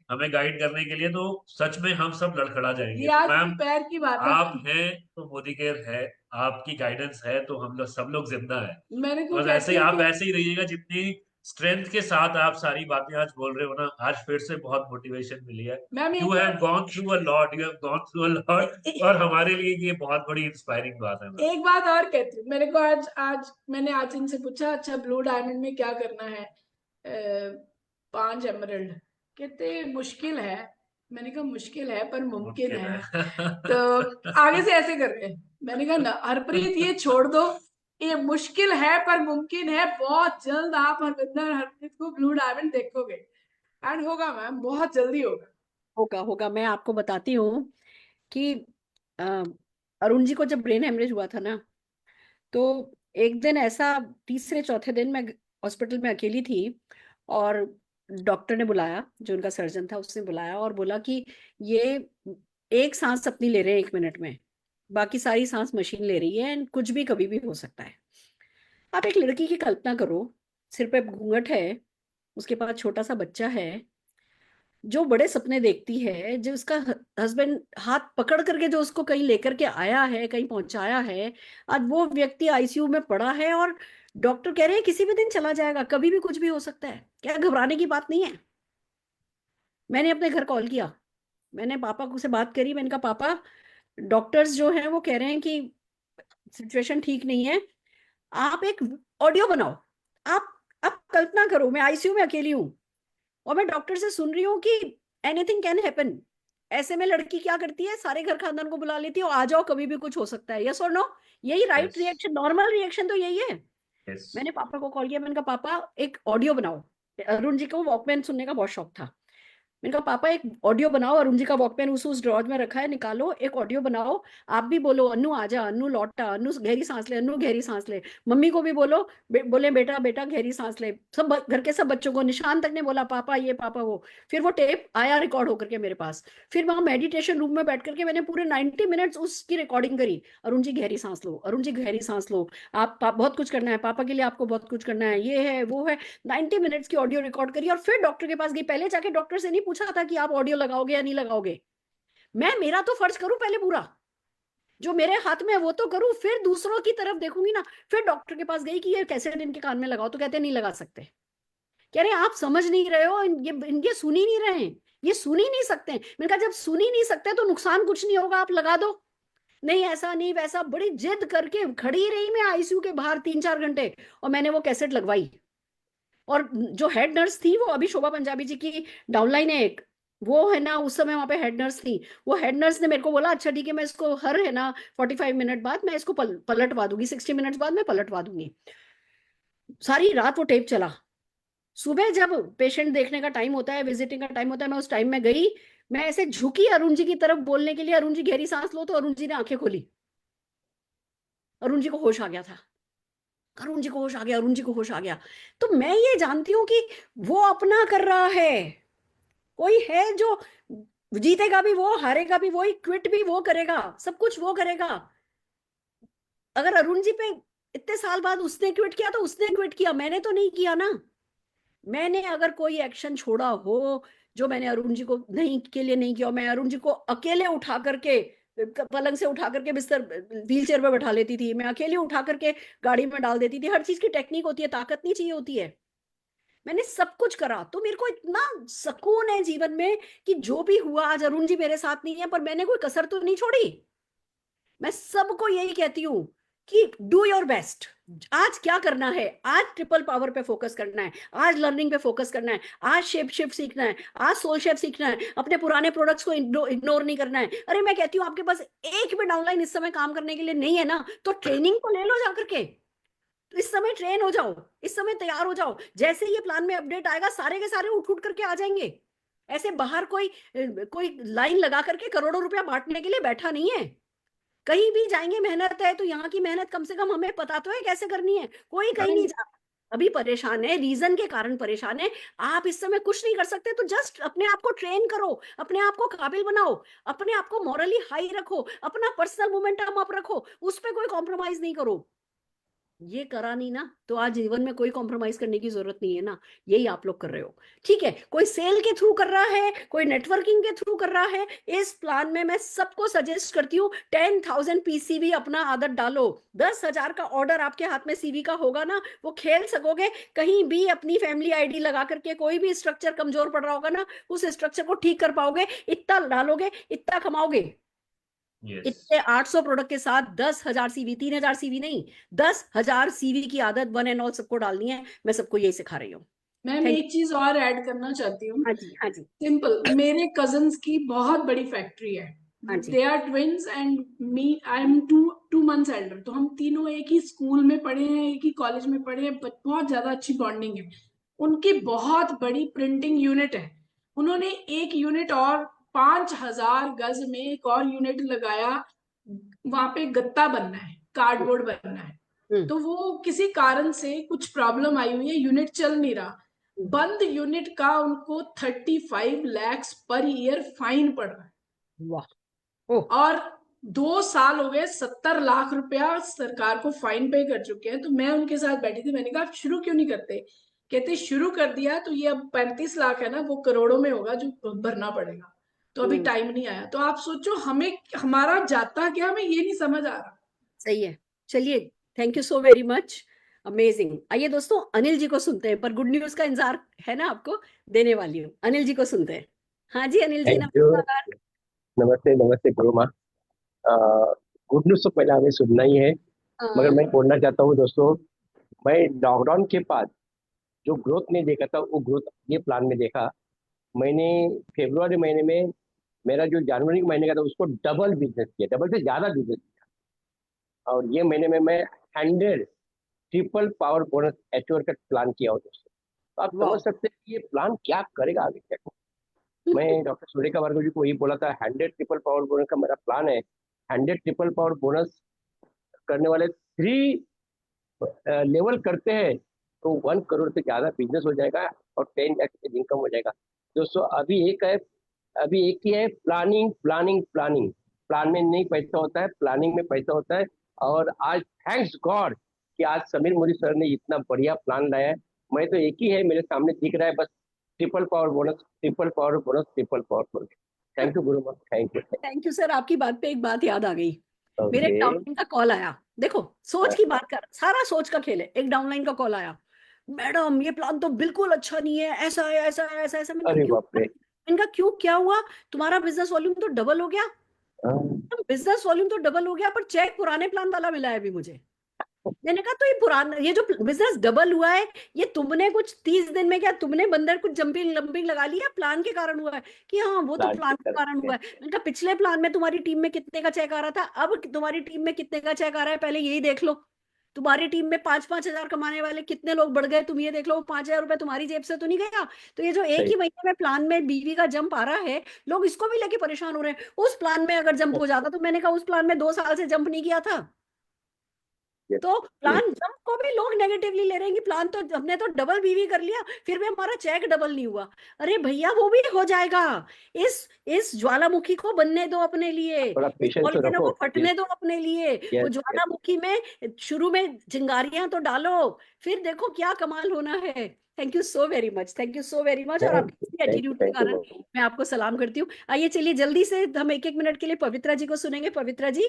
तो सच में हम सब लड़खड़ा जाएंगे। ये तो आज मैम दोपहर की बात है आप मैम। हैं तो मोदी केयर है, आपकी गाइडेंस है तो हम लोग सब लोग जिंदा है। मैंने को बस ऐसे कहती ही हूँ आप कि ऐसे ही रहिएगा, जितनी स्ट्रेंथ के साथ आप सारी बातें आज बोल रहे हो ना, आज फिर से बहुत मोटिवेशन मिली है। मैम यू एक हैव बात, gone through a lot, you have gone through a lot, और हमारे लिए ये बहुत बड़ी इंस्पायरिंग बात है मैम। एक बात और कहती हूँ। मेरे को आज आज मैंने आज इनसे पूछा अच्छा ब्लू डायमंड में क्या करना है, 5 एमरल्ड। कहते मुश्किल है। मैंने कहा मुश्किल है पर मुमकिन मुमकिन है। तो है। आगे से ऐसे कर रहे हैं। मैंने कहा ना हरप्रीत ये छोड़ दो, ये मुश्किल है पर मुमकिन है, बहुत जल्द आप हरविंदर हरप्रीत को ब्लू डायमंड देखोगे। एंड होगा मैम, बहुत जल्दी होगा। होगा होगा। मैं आपको बताती हूँ कि अ, अरुण जी को जब ब्रेन हेमरेज हुआ था ना, तो एक दिन ऐसा, तीसरे चौथे दिन मैं हॉस्पिटल में अकेली थी, और डॉक्टर ने बुलाया, जो उनका सर्जन था उसने बुलाया और बोला कि ये एक सांस अपनी ले रहे हैं 1 मिनट में, बाकी सारी सांस मशीन ले रही है, एंड कुछ भी कभी भी हो सकता है। आप एक लड़की की कल्पना करो, सिर पे घूंघट है, उसके पास छोटा सा बच्चा है, जो बड़े सपने देखती है, जो उसका हस्बैंड हाथ पकड़ करके जो उसको कहीं लेकर के आया है, कहीं पहुंचाया है, आज वो व्यक्ति आईसीयू में पड़ा है, और डॉक्टर कह रहे हैं किसी भी दिन चला जाएगा, कभी भी कुछ भी हो सकता है। क्या घबराने की बात नहीं है? मैंने अपने घर कॉल किया, मैंने पापा को से बात करी, मैंने कहा पापा, डॉक्टर्स जो हैं वो कह रहे हैं कि सिचुएशन ठीक नहीं है, आप एक ऑडियो बनाओ। आप कल्पना करो, मैं आईसीयू में अकेली हूँ और मैं डॉक्टर से सुन रही हूँ कि एनीथिंग कैन हैपन। ऐसे में लड़की क्या करती है, सारे घर खानदान को बुला लेती है, और आ जाओ कभी भी कुछ हो सकता है, यस और नो? यही right yes reaction, normal reaction तो यही है। यस। मैंने पापा को कॉल किया, मैंने कहा पापा एक ऑडियो बनाओ। अरुण जी को वॉकमैन सुनने का बहुत शौक था। मैंने कहा पापा एक ऑडियो बनाओ, अरुण जी का वॉकमैन उस ड्रॉज में रखा है, निकालो एक ऑडियो बनाओ, आप भी बोलो अन्नू आजा, अन्नू लौटा, अन्नू गहरी सांस ले, अन्नू गहरी सांस ले। मम्मी को भी बोलो, बोले बेटा बेटा गहरी सांस ले। सब घर के सब बच्चों को, निशान तक ने बोला पापा ये पापा वो। फिर वो टेप आया रिकॉर्ड होकर के मेरे पास। फिर वहां मेडिटेशन रूम में बैठ करके मैंने पूरे 90 मिनट्स उसकी रिकॉर्डिंग करी। अरुण जी गहरी सांस लो, अरुण जी गहरी सांस लो, आप बहुत कुछ करना है पापा के लिए, आपको बहुत कुछ करना है, ये है वो है। 90 मिनट्स की ऑडियो रिकॉर्ड करी और फिर डॉक्टर के पास गई। पहले जाके डॉक्टर से नहीं पूछा था कि आप ऑडियो लगाओगे या नहीं लगाओगे। मैं मेरा तो फर्ज करूं पहले पूरा, जो मेरे हाथ में है वो तो करूं, फिर दूसरों की तरफ देखूंगी ना। फिर डॉक्टर के पास गई कि ये कैसे इनके कान में लगाओ, तो कहते नहीं लगा सकते। कह रहे आप समझ नहीं रहे हो, ये सुन ही नहीं रहे हैं, ये सुन ही नहीं सकते। मैंने कहा जब सुन ही नहीं सकते तो नुकसान कुछ नहीं होगा, आप लगा दो। नहीं ऐसा नहीं वैसा, बड़ी जिद करके खड़ी रही मैं आईसीयू के बाहर 3-4 घंटे, और मैंने वो कैसेट लगवाई। और जो हेड नर्स थी वो अभी शोभा पंजाबी जी की डाउनलाइन है एक, वो है ना उस समय वहां पे हेड नर्स थी। वो हेड नर्स ने मेरे को बोला अच्छा ठीक है, मैं इसको हर है ना 45 मिनट बाद मैं इसको पलटवा दूंगी, 60 मिनट बाद मैं पलटवा दूंगी। सारी रात वो टेप चला। सुबह जब पेशेंट देखने का टाइम होता है, विजिटिंग का टाइम होता है, मैं उस टाइम में गई। मैं ऐसे झुकी अरुण जी की तरफ बोलने के लिए, अरुण जी गहरी सांस लो, तो अरुण जी ने आंखें खोली। अरुण जी को होश आ गया था, अरुण जी को होश आ गया, अरुण जी को होश आ गया। तो मैं ये जानती हूँ कि वो अपना कर रहा है। कोई है जो जीतेगा भी वो, हारेगा भी वही, क्विट भी वो करेगा, सब कुछ वो करेगा। अगर अरुण जी पे इतने साल बाद उसने क्विट किया तो उसने क्विट किया, मैंने तो नहीं किया ना। मैंने अगर कोई एक्शन छोड़ा हो जो मैंने अरुण जी को नहीं के लिए नहीं किया, मैं अरुण जी को अकेले उठा करके पलंग से उठा करके बिस्तर व्हील चेयर पे बैठा लेती थी, मैं अकेले उठा करके गाड़ी में डाल देती थी। हर चीज की टेक्निक होती है, ताकत नहीं चाहिए होती है। मैंने सब कुछ करा, तो मेरे को इतना सुकून है जीवन में कि जो भी हुआ, आज अरुण जी मेरे साथ नहीं है पर मैंने कोई कसर तो नहीं छोड़ी। मैं सबको यही कहती हूँ कि डू योर बेस्ट। आज क्या करना है, आज ट्रिपल पावर पे फोकस करना है, आज लर्निंग पे फोकस करना है, आज शेप शिफ्ट सीखना है, आज सोल शेप सीखना है, अपने पुराने प्रोडक्ट्स को इग्नोर नहीं करना है। अरे मैं कहती हूँ आपके पास एक भी डाउनलाइन इस समय काम करने के लिए नहीं है ना, तो ट्रेनिंग तो ले लो जाकर के। तो इस समय ट्रेन हो जाओ, इस समय तैयार हो जाओ, जैसे ये प्लान में अपडेट आएगा सारे के सारे उठ उठ करके आ जाएंगे। ऐसे बाहर कोई लाइन लगा करके करोड़ों रुपया बांटने के लिए बैठा नहीं है। कहीं भी जाएंगे मेहनत है तो यहाँ की मेहनत कम से कम हमें पता तो है कैसे करनी है। कोई कहीं नहीं जा अभी परेशान है, रीजन के कारण परेशान है। आप इस समय कुछ नहीं कर सकते तो जस्ट अपने आप को ट्रेन करो, अपने आप को काबिल बनाओ, अपने आप को मॉरली हाई रखो, अपना पर्सनल मोमेंटम अप रखो, उस पर कोई कॉम्प्रोमाइज नहीं करो। ये करा नहीं ना तो आज जीवन में कोई कॉम्प्रोमाइज करने की जरूरत नहीं है ना। यही आप लोग कर रहे हो। ठीक है, कोई सेल के थ्रू कर रहा है, कोई नेटवर्किंग के थ्रू कर रहा है, इस प्लान में मैं सबको सजेस्ट करती हूँ 10,000 पीसीवी अपना आदत डालो। 10,000 का ऑर्डर आपके हाथ में सीवी का होगा ना, वो खेल सकोगे। कहीं भी अपनी फैमिली आईडी लगा करके कोई भी स्ट्रक्चर कमजोर पड़ रहा होगा ना, उस स्ट्रक्चर को ठीक कर पाओगे। इतना डालोगे इतना कमाओगे। यस। इतने 800 प्रोडक्ट के साथ 10,000 सीवी, 3,000 सीवी नहीं, 10,000 सीवी की आदत वन एंड ऑल सबको डालनी है। मैं सबको यही सिखा रही हूँ। मैम थैंक एक चीज और ऐड करना चाहती हूँ। हाँ जी हाँ जी सिंपल, मेरे कजन्स की बहुत बड़ी फैक्ट्री है। हाँ जी। They are twins and me, I am 2 months elder. तो हम तीनों एक ही स्कूल में पढ़े हैं, एक ही कॉलेज में पढ़े हैं, बहुत ज्यादा अच्छी बॉन्डिंग है। उनकी बहुत बड़ी प्रिंटिंग यूनिट है। उन्होंने एक यूनिट और 5,000 गज में एक और यूनिट लगाया। वहां पे गत्ता बनना है, कार्डबोर्ड बनना है। तो वो किसी कारण से कुछ प्रॉब्लम आई हुई है, यूनिट चल नहीं रहा। बंद यूनिट का उनको 35 lakhs पर ईयर फाइन पड़ रहा है। वाह। ओह। और 2 साल हो गए, 70 लाख रुपया सरकार को फाइन पे कर चुके हैं। तो मैं उनके साथ बैठी थी, मैंने कहा शुरू क्यों नहीं करते। कहते शुरू कर दिया तो ये अब 35 लाख है ना, वो करोड़ों में होगा जो भरना पड़ेगा। तो अभी टाइम नहीं आया। तो आप सोचो हमें हमारा जाता क्या, हमें ये नहीं समझ आ रहा। सही है। चलिए, thank you so very much, amazing. आइए दोस्तों अनिल जी को सुनते हैं, पर गुड न्यूज का इंतजार है ना आपको, देने वाली हूँ। अनिल जी को सुनते हैं। हाँ जी अनिल जी, थैंक यू। नमस्कार। नमस्ते नमस्ते गुरु माँ। गुड न्यूज तो पहले हमें सुनना ही है, मगर हाँ। मैं बोलना चाहता हूँ दोस्तों, मैं लॉकडाउन के बाद जो ग्रोथ नहीं देखा था वो ग्रोथ ये प्लान में देखा। मैंने फरवरी महीने में मेरा जो जनवरी के महीने का था उसको डबल बिजनेस किया, डबल से ज़्यादा बिजनेस किया। और ये महीने में मैं 100 ट्रिपल पावर बोनस एचओर का प्लान किया हूँ दोस्तों। तो आप वाह समझ सकते हैं कि ये प्लान क्या करेगा आगे क्या। मैं डॉक्टर सूर्यका भार्गव जी को यही बोला था, 100 ट्रिपल पावर बोनस का मेरा प्लान है। 100 ट्रिपल पावर बोनस करने वाले 3 लेवल करते हैं तो 1 करोड़ से ज्यादा बिजनेस हो जाएगा और 10 लाख इनकम हो जाएगा। दोस्तों अभी एक ही है, प्लानिंग प्लानिंग प्लानिंग। प्लान में नहीं पैसा होता है, प्लानिंग में पैसा होता है। और आज थैंक्स गॉड कि आज समीर मोदी सर ने इतना बढ़िया प्लान लाया है। मैं तो एक ही है मेरे सामने दिख रहा है बस, triple power bonus, triple power bonus, triple power bonus. Thank you गुरु, thank you. Thank you sir. आपकी बात पे एक बात याद आ गई। मेरे ओके। डाउनलाइन का कॉल आया। देखो सोच की बात कर, सारा सोच का खेल है। एक डाउनलाइन का कॉल आया, मैडम ये प्लान तो बिल्कुल अच्छा नहीं है, ऐसा है ऐसा है ऐसा ऐसा। मैंने कहा अरे क्यों? बाप रे। इनका क्यों, क्या हुआ? तुम्हारा बिजनेस वॉल्यूम तो डबल हो गया। हाँ, बिजनेस वॉल्यूम तो डबल हो गया पर चेक पुराने प्लान वाला मिला है अभी मुझे। मैंने कहा तो ये पुराना, ये जो बिजनेस डबल हुआ है, ये तुमने कुछ 30 दिन में क्या तुमने बंदर कुछ जंपिंग लंपिंग लगा लिया, प्लान के कारण हुआ है? कि हाँ वो तो प्लान प्लान के कारण हुआ है। मैंने कहा पिछले प्लान में तुम्हारी टीम में कितने का चेक आ रहा था, अब तुम्हारी टीम में कितने का चेक आ रहा है, पहले यही देख लो। तुम्हारी टीम में 5-5 हजार कमाने वाले कितने लोग बढ़ गए, तुम ये देख लो। वो 5 हजार रुपए तुम्हारी जेब से तो नहीं गया। तो ये जो एक सही। ही महीने में प्लान में बीवी का जंप आ रहा है, लोग इसको भी लेके परेशान हो रहे हैं। उस प्लान में अगर जंप हो जाता, तो मैंने कहा उस प्लान में 2 साल से जंप नहीं किया था। तो प्लान जंप को भी लोग नेगेटिवली ले रहे हैं कि प्लान तो हमने तो डबल बीवी कर लिया, फिर भी हमारा चेक डबल नहीं हुआ। अरे भैया वो भी हो जाएगा। इस ज्वालामुखी को बनने दो अपने लिए, थोड़ा इस पेशेंस तो वॉल्केनो रखो। को फटने दो अपने लिए। वो यस यस। ज्वालामुखी में शुरू में चिंगारियां तो डालो, फिर देखो क्या कमाल होना है। Thank you so very much, thank you so very much. और आपके एटीट्यूड के थैंक यू। कारण मैं आपको सलाम करती हूँ। आइए चलिए जल्दी से हम 1-1 मिनट के लिए पवित्रा जी को सुनेंगे। पवित्रा जी।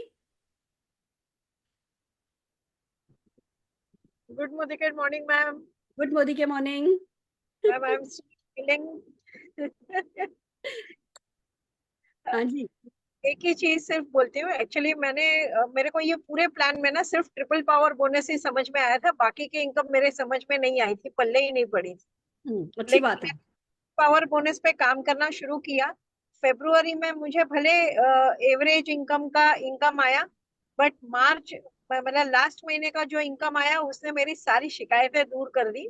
Good morning, ma'am. Good Modi के morning. Ma'am, I'm still feeling हाँ जी। एक ही चीज सिर्फ बोलती हूँ। एक्चुअली मेरे को ये पूरे प्लान में ना सिर्फ ट्रिपल पावर बोनस ही समझ में आया था, बाकी की इनकम मेरे समझ में नहीं आई थी, पल्ले ही नहीं पड़ी थी। अच्छी लेकिन बात है। पावर बोनस पे काम करना शुरू किया। फेब्रुवरी में मुझे भले एवरेज इनकम आया, बट मार्च मतलब लास्ट महीने का जो इनकम आया उसने मेरी सारी शिकायतें दूर कर दी।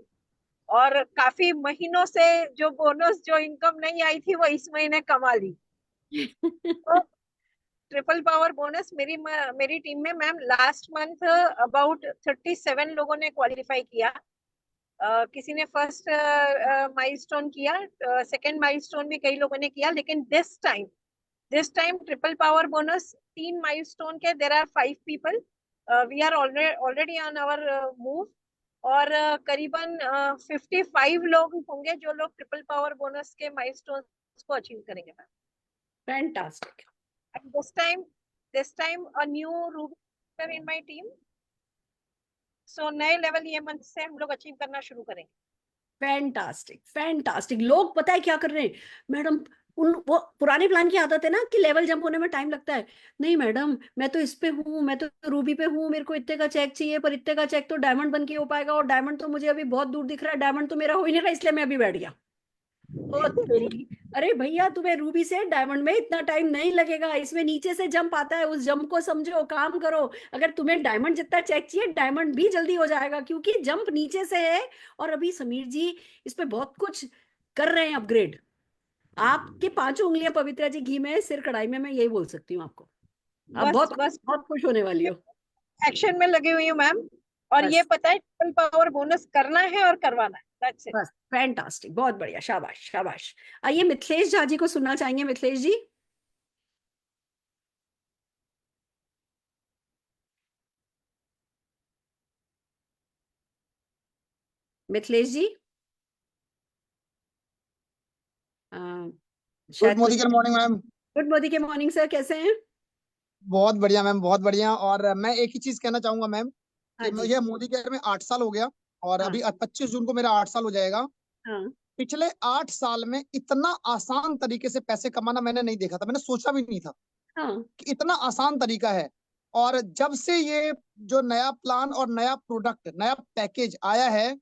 और काफी महीनों से जो बोनस जो इनकम नहीं आई थी वो इस महीने कमा ली। तो ट्रिपल पावर बोनस मेरी टीम में मैम लास्ट मंथ अबाउट 37 लोगों ने क्वालिफाई किया। किसी ने फर्स्ट माइलस्टोन किया, सेकंड माइलस्टोन भी कई लोगों ने किया। लेकिन this time triple power bonus 3 milestone के there are 5 people. We are already on our move. और करीबन 55 लोग होंगे जो लोग ट्रिपल पावर बोनस के माइलस्टोन को अचीव करेंगे ma'am. Fantastic. And this time a new Ruby in my team. So नए लेवल ये मंथ से हम लोग अचीव करना शुरू करेंगे। Fantastic fantastic. लोग पता है क्या कर रहे हैं मैडम, वो पुराने प्लान की आदत है ना कि लेवल जंप होने में टाइम लगता है। नहीं मैडम, मैं तो इस पे हूँ, मैं तो रूबी पे हूँ, मेरे को इतने का चेक चाहिए, पर इतने का चेक तो डायमंड बन के हो पाएगा, और डायमंड तो मुझे अभी बहुत दूर दिख रहा है, डायमंड तो मेरा हो ही नहीं रहा, इसलिए मैं अभी बैठ गया। ओ तेरी, अरे भैया तुम्हें रूबी से डायमंड में इतना टाइम नहीं लगेगा, इसमें नीचे से जंप आता है, उस जंप को समझो, काम करो। अगर तुम्हें डायमंड जितना चेक चाहिए, डायमंड भी जल्दी हो जाएगा, क्योंकि जंप नीचे से है। और अभी समीर जी इस पे बहुत कुछ कर रहे हैं अपग्रेड। आपके 5 उंगलियां पवित्रा जी घी में, सिर कढ़ाई में, मैं यही बोल सकती हूँ आपको। आप बस बहुत बस बहुत खुश होने वाली हो। एक्शन में लगी हुई हूँ मैम। और ये बस पता है ट्रिपल पावर बोनस करना है और करवाना है। That's it. बस फैंटास्टिक, बहुत बढ़िया, शाबाश शाबाश। आइए मिथिलेश झा जी को सुनना चाहेंगे। मिथिलेश जी। मिथिलेश जी। अ, गुड शायद मोदी कुछ। के मॉर्निंग मैम। गुड मोदी के मॉर्निंग सर, कैसे हैं? बहुत बढ़िया मैम, बहुत बढ़िया। और मैं एक ही चीज कहना चाहूंगा मैम हाँ कि जी। मुझे मोदी केयर में 8 साल हो गया, और हाँ अभी 25 जून को मेरा 8 साल हो जाएगा। हाँ पिछले 8 साल में इतना आसान तरीके से पैसे कमाना मैंने नहीं देखा था, मैंने सोचा भी नहीं था हाँ। कि इतना आसान तरीका है। और जब से ये जो नया प्लान और नया प्रोडक्ट, नया पैकेज आया है,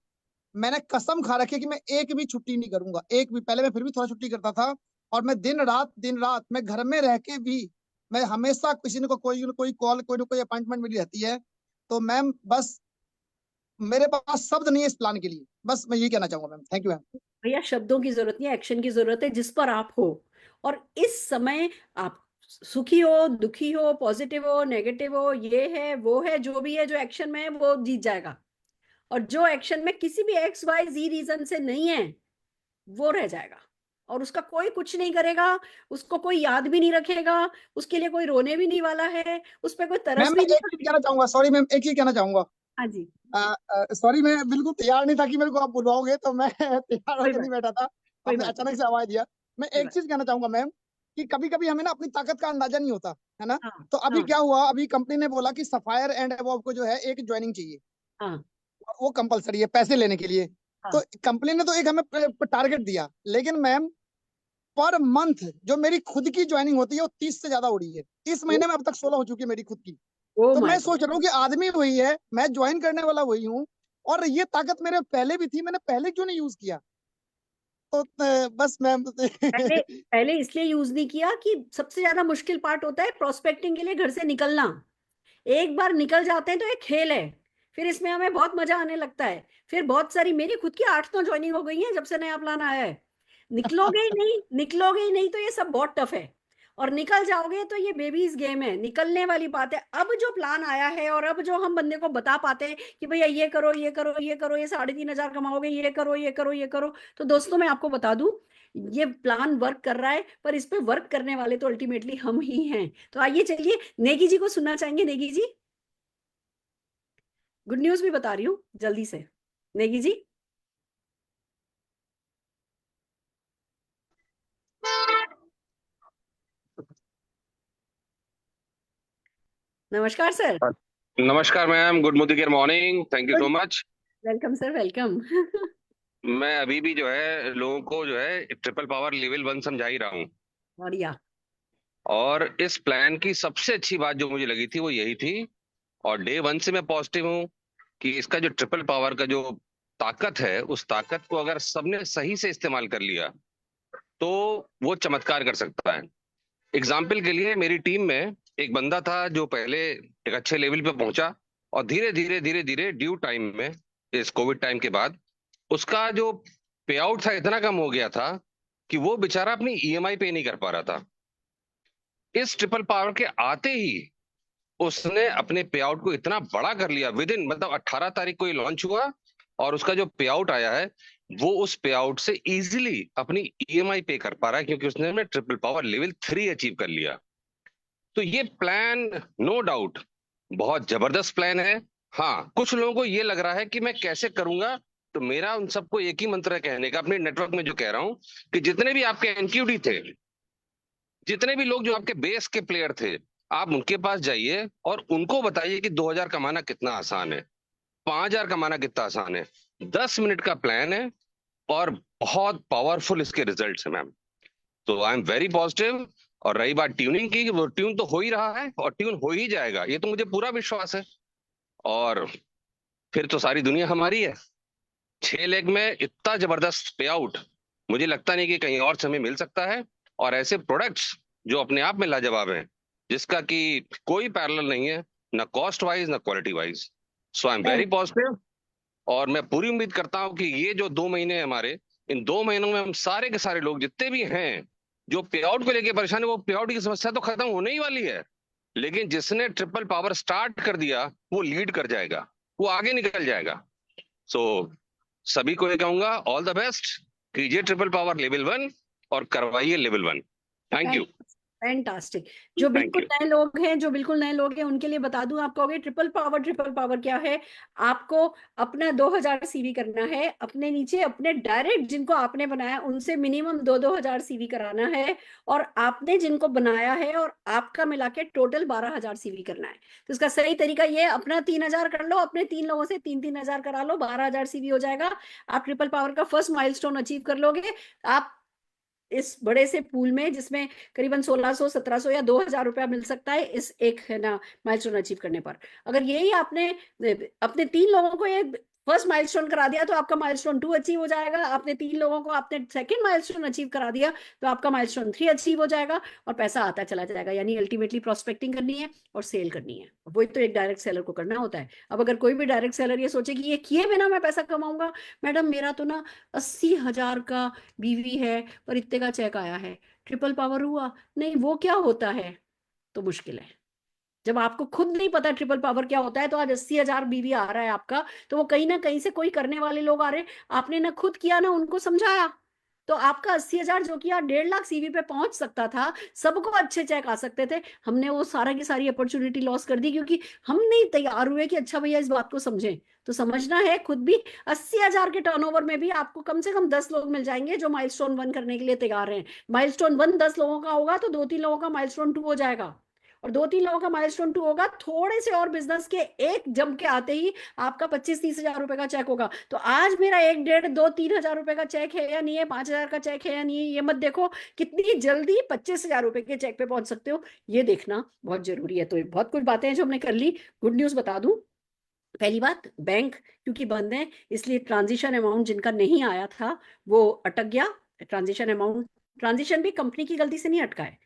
मैंने कसम खा रखी है कि मैं एक भी छुट्टी नहीं करूंगा, एक भी। पहले मैं फिर भी थोड़ा छुट्टी करता था, और मैं दिन रात मैं घर में रह के भी मैं हमेशा किसी ने को कोई न कोई कॉल, कोई ना कोई अपॉइंटमेंट मिली रहती है। तो मैम बस मेरे पास शब्द नहीं है इस प्लान के लिए। बस मैं यही कहना चाहूंगा मैम। Thank you ma'am. भैया शब्दों की जरूरत नहीं है, एक्शन की जरूरत है जिस पर आप हो। और इस समय आप सुखी हो, दुखी हो, पॉजिटिव हो, नेगेटिव हो, ये है वो है, जो भी है, जो एक्शन में है वो जीत जाएगा। और जो एक्शन में किसी भी XYZ रीजन से नहीं है वो रह जाएगा, और उसका कोई कुछ नहीं करेगा, उसको कोई याद भी नहीं रखेगा, उसके लिए कोई रोने भी नहीं वाला है, उस पर कोई तरस मैम भी मैं नहीं एक चीज कहना चाहूंगा, सॉरी मैम, एक चीज कहना चाहूंगा। हाँ जी, सॉरी, मैं बिल्कुल तैयार नहीं था कि मेरे को आप बुलवाओगे, तो मैं तैयार कोई होकर बात नहीं बैठा था। कोई आपने बात अचानक नहीं, से आवाज दिया। मैं कोई एक बात। चीज कहना चाहूंगा मैम, कि कभी कभी हमें ना अपनी ताकत का अंदाजा नहीं होता है ना। हाँ तो अभी हाँ क्या हुआ, अभी कंपनी ने बोला कि सफायर एंड अबव को जो है एक ज्वाइनिंग चाहिए, हाँ वो कंपलसरी है पैसे लेने के लिए। तो हाँ कंपनी ने तो एक हमें टारगेट दिया, लेकिन मैम पर मंथ जो मेरी खुद की ज्वाइनिंग होती है वो 30 से ज्यादा उड़ी है। इस महीने में अब तक 16 हो चुकी है मेरी खुद की। ओ तो माय मैं सोच रहा हूँ कि आदमी वही है, मैं ज्वाइन करने वाला वही हूँ, और ये ताकत मेरे पहले भी थी, मैंने पहले क्यों नहीं यूज किया। तो बस मैम पहले पहले इसलिए यूज नहीं किया कि सबसे ज्यादा मुश्किल पार्ट होता है प्रोस्पेक्टिंग के लिए घर से निकलना। एक बार निकल जाते हैं तो एक खेल है, फिर इसमें हमें बहुत मजा आने लगता है। फिर बहुत सारी, मेरी खुद की 8-9 ज्वाइनिंग हो गई है जब से नया प्लान आया है। निकलोगे ही नहीं तो ये सब बहुत टफ है, और निकल जाओगे तो ये बेबीज गेम है, निकलने वाली बात है। अब जो प्लान आया है और अब जो हम बंदे को बता पाते हैं कि भैया ये करो, ये करो, ये करो, ये 3,500 कमाओगे, ये करो, ये करो, ये करो। तो दोस्तों मैं आपको बता दूं, ये प्लान वर्क कर रहा है, पर इस पे वर्क करने वाले तो अल्टीमेटली हम ही हैं। तो आइए चलिए नेगी जी को सुनना चाहेंगे। नेगी जी, गुड न्यूज भी बता रही हूँ जल्दी से। नेगी जी, नमस्कार सर। नमस्कार ma'am, good morning, thank you so much. Welcome sir, welcome. मैं अभी भी जो है लोगों को जो है ट्रिपल पावर लेवल 1 समझा ही रहा हूँ। बढ़िया। और इस प्लान की सबसे अच्छी बात जो मुझे लगी थी वो यही थी, और डे 1 से मैं पॉजिटिव हूँ कि इसका जो ट्रिपल पावर का जो ताकत है, उस ताकत को अगर सबने सही से इस्तेमाल कर लिया तो वो चमत्कार कर सकता है। एग्जाम्पल के लिए मेरी टीम में एक बंदा था जो पहले एक अच्छे लेवल पे पहुंचा, और धीरे धीरे ड्यू टाइम में, इस कोविड टाइम के बाद, उसका जो पे आउट था इतना कम हो गया था कि वो बेचारा अपनी ईएमआई पे नहीं कर पा रहा था। इस ट्रिपल पावर के आते ही उसने अपने पे आउट को इतना बड़ा कर लिया, विद इन मतलब 18 तारीख को ये लॉन्च हुआ, और उसका जो पे आउट आया है वो उस पे आउट से इजीली अपनी ईएमआई पे कर पा रहा है, क्योंकि उसने ट्रिपल पावर लेवल 3 अचीव कर लिया। तो ये प्लान नो डाउट बहुत जबरदस्त प्लान है। हाँ, कुछ लोगों को ये लग रहा है कि मैं कैसे करूंगा, तो मेरा उन सबको एक ही मंत्र है कहने का, अपने नेटवर्क में जो कह रहा हूं, कि जितने भी आपके एनक्यूडी थे, जितने भी लोग जो आपके बेस के प्लेयर थे, आप उनके पास जाइए और उनको बताइए कि 2,000 कमाना कितना आसान है, 5,000 कमाना कितना आसान है। 10 मिनट का प्लान है और बहुत पावरफुल इसके रिजल्ट्स हैं मैम। तो आई एम वेरी पॉजिटिव। और रही बात ट्यूनिंग की, वो ट्यून तो हो ही रहा है और ट्यून हो ही जाएगा, ये तो मुझे पूरा विश्वास है। और फिर तो सारी दुनिया हमारी है। 6 लेग में इतना जबरदस्त पे आउट मुझे लगता नहीं कि कहीं और से हमें मिल सकता है। और ऐसे प्रोडक्ट्स जो अपने आप में लाजवाब हैं, जिसका कि कोई पैरेलल नहीं है, ना कॉस्ट वाइज ना quality wise. So I am very positive, और मैं पूरी उम्मीद करता हूं कि ये जो 2 महीने हैं हमारे, इन 2 महीनों में हम सारे के सारे लोग जितने भी हैं जो पे आउट को लेके परेशान है, वो पे आउट की समस्या तो खत्म होने ही वाली है। लेकिन जिसने ट्रिपल पावर स्टार्ट कर दिया वो लीड कर जाएगा, वो आगे निकल जाएगा। सो सभी को ये कहूंगा, ऑल द बेस्ट, कीजिए ट्रिपल पावर लेवल 1 और करवाइए लेवल 1। Thank you. फैंटास्टिक। जो थैंक बिल्कुल यू। नए लोग हैं, जो बिल्कुल नए लोग हैं उनके लिए बता दूं, आप कहोगे ट्रिपल पावर क्या है। आपको अपना 2,000 सीवी करना है, अपने नीचे अपने डायरेक्ट जिनको आपने बनाया उनसे मिनिमम 2,000 सीवी कराना है, और आपने जिनको बनाया है और आपका मिला के टोटल 12,000 सीवी करना है। तो इसका सही तरीका ये है, अपना 3,000 कर लो, अपने 3 लोगों से 3,000 करा लो, 12,000 सीवी हो जाएगा। आप ट्रिपल पावर का फर्स्ट माइलस्टोन अचीव कर लोगे। आप इस बड़े से पूल में, जिसमें करीबन 1,600, 1,700 या 2,000 रुपया मिल सकता है इस एक है ना माइलस्टोन अचीव करने पर, अगर यही आपने अपने 3 लोगों को ये फर्स्ट माइलस्टोन करा दिया तो आपका माइलस्टोन 2 अचीव हो जाएगा। आपने 3 लोगों को आपने सेकंड माइलस्टोन अचीव करा दिया तो आपका माइलस्टोन 3 अचीव हो जाएगा और पैसा आता चला जाएगा। यानी अल्टीमेटली प्रोस्पेक्टिंग करनी है और सेल करनी है, वही तो एक डायरेक्ट सेलर को करना होता है। अब अगर कोई भी डायरेक्ट सेलर ये सोचे कि ये किए बिना मैं पैसा कमाऊंगा, मैडम मेरा तो ना 80,000 का बीवी है पर इतने का चेक आया है, ट्रिपल पावर हुआ नहीं, वो क्या होता है? तो मुश्किल है। जब आपको खुद नहीं पता ट्रिपल पावर क्या होता है, तो आज 80,000 बीवी आ रहा है आपका, तो वो कहीं ना कहीं से कोई करने वाले लोग आ रहे हैं, आपने ना खुद किया ना उनको समझाया, तो आपका 80,000 जो किया 1.5 लाख सीवी पे पहुंच सकता था, सबको अच्छे चेक आ सकते थे। हमने वो सारा की सारी अपॉर्चुनिटी लॉस कर दी क्योंकि हम नहीं तैयार हुए कि अच्छा भैया इस बात को समझें। तो समझना है खुद भी। 80,000 के टर्नओवर में भी आपको कम से कम 10 लोग मिल जाएंगे जो माइलस्टोन 1 करने के लिए तैयार हैं। माइलस्टोन 1 10 लोगों का होगा तो 2-3 लोगों का माइलस्टोन 2 हो जाएगा, और 2-3 लोगों का माइलस्टोन 2 होगा, थोड़े से और बिजनेस के एक जम के आते ही आपका 25-30,000 रुपए का चेक होगा। तो आज मेरा 1, 1.5, 2, 3,000 रुपए का चेक है या नहीं है, 5,000 का चेक है या नहीं है, ये मत देखो, कितनी जल्दी 25,000 रुपए के चेक पे पहुंच सकते हो, ये देखना बहुत जरूरी है। तो ये बहुत कुछ बातें हैं जो हमने कर ली। गुड न्यूज बता दूं, पहली बात, बैंक क्योंकि बंद है इसलिए ट्रांजिशन अमाउंट जिनका नहीं आया था वो अटक गया। ट्रांजिशन अमाउंट, ट्रांजिशन भी कंपनी की गलती से नहीं अटका है,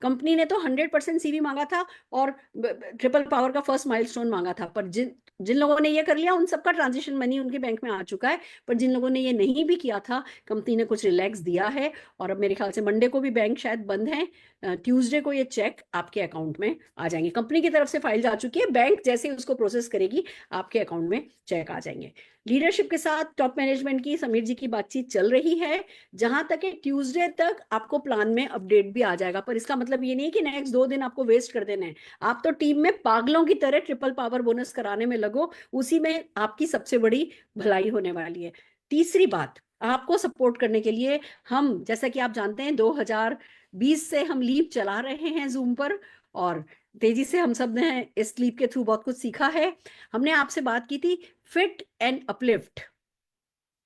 कंपनी ने तो 100% सीवी मांगा था और ट्रिपल पावर का फर्स्ट माइलस्टोन मांगा था, पर जिन जिन लोगों ने ये कर लिया उन सबका ट्रांजिशन मनी उनके बैंक में आ चुका है। पर जिन लोगों ने ये नहीं भी किया था, कंपनी ने कुछ रिलैक्स दिया है, और अब मेरे ख्याल से मंडे को भी बैंक शायद बंद है, ट्यूसडे को ये चेक आपके अकाउंट में आ जाएंगे। कंपनी की तरफ से फाइल जा चुकी है, बैंक जैसे ही उसको प्रोसेस करेगी आपके अकाउंट में चेक आ जाएंगे। लीडरशिप के साथ टॉप मैनेजमेंट की समीर जी की बातचीत चल रही है, जहां तक है ट्यूसडे तक आपको प्लान में अपडेट भी आ जाएगा। पर इसका मतलब ये नहीं कि नेक्स्ट 2 दिन आपको वेस्ट कर देने हैं, आप तो टीम में पागलों की तरह ट्रिपल पावर बोनस कराने में लगो, उसी में आपकी सबसे बड़ी भलाई होने वाली है। तीसरी बात, आपको सपोर्ट करने के लिए हम, जैसा कि आप जानते हैं 2020 से हम लीव चला रहे हैं जूम पर, और तेजी से हम सब ने इस लीव के थ्रू बहुत कुछ सीखा है। हमने आपसे बात की थी फिट एंड अपलिफ्ट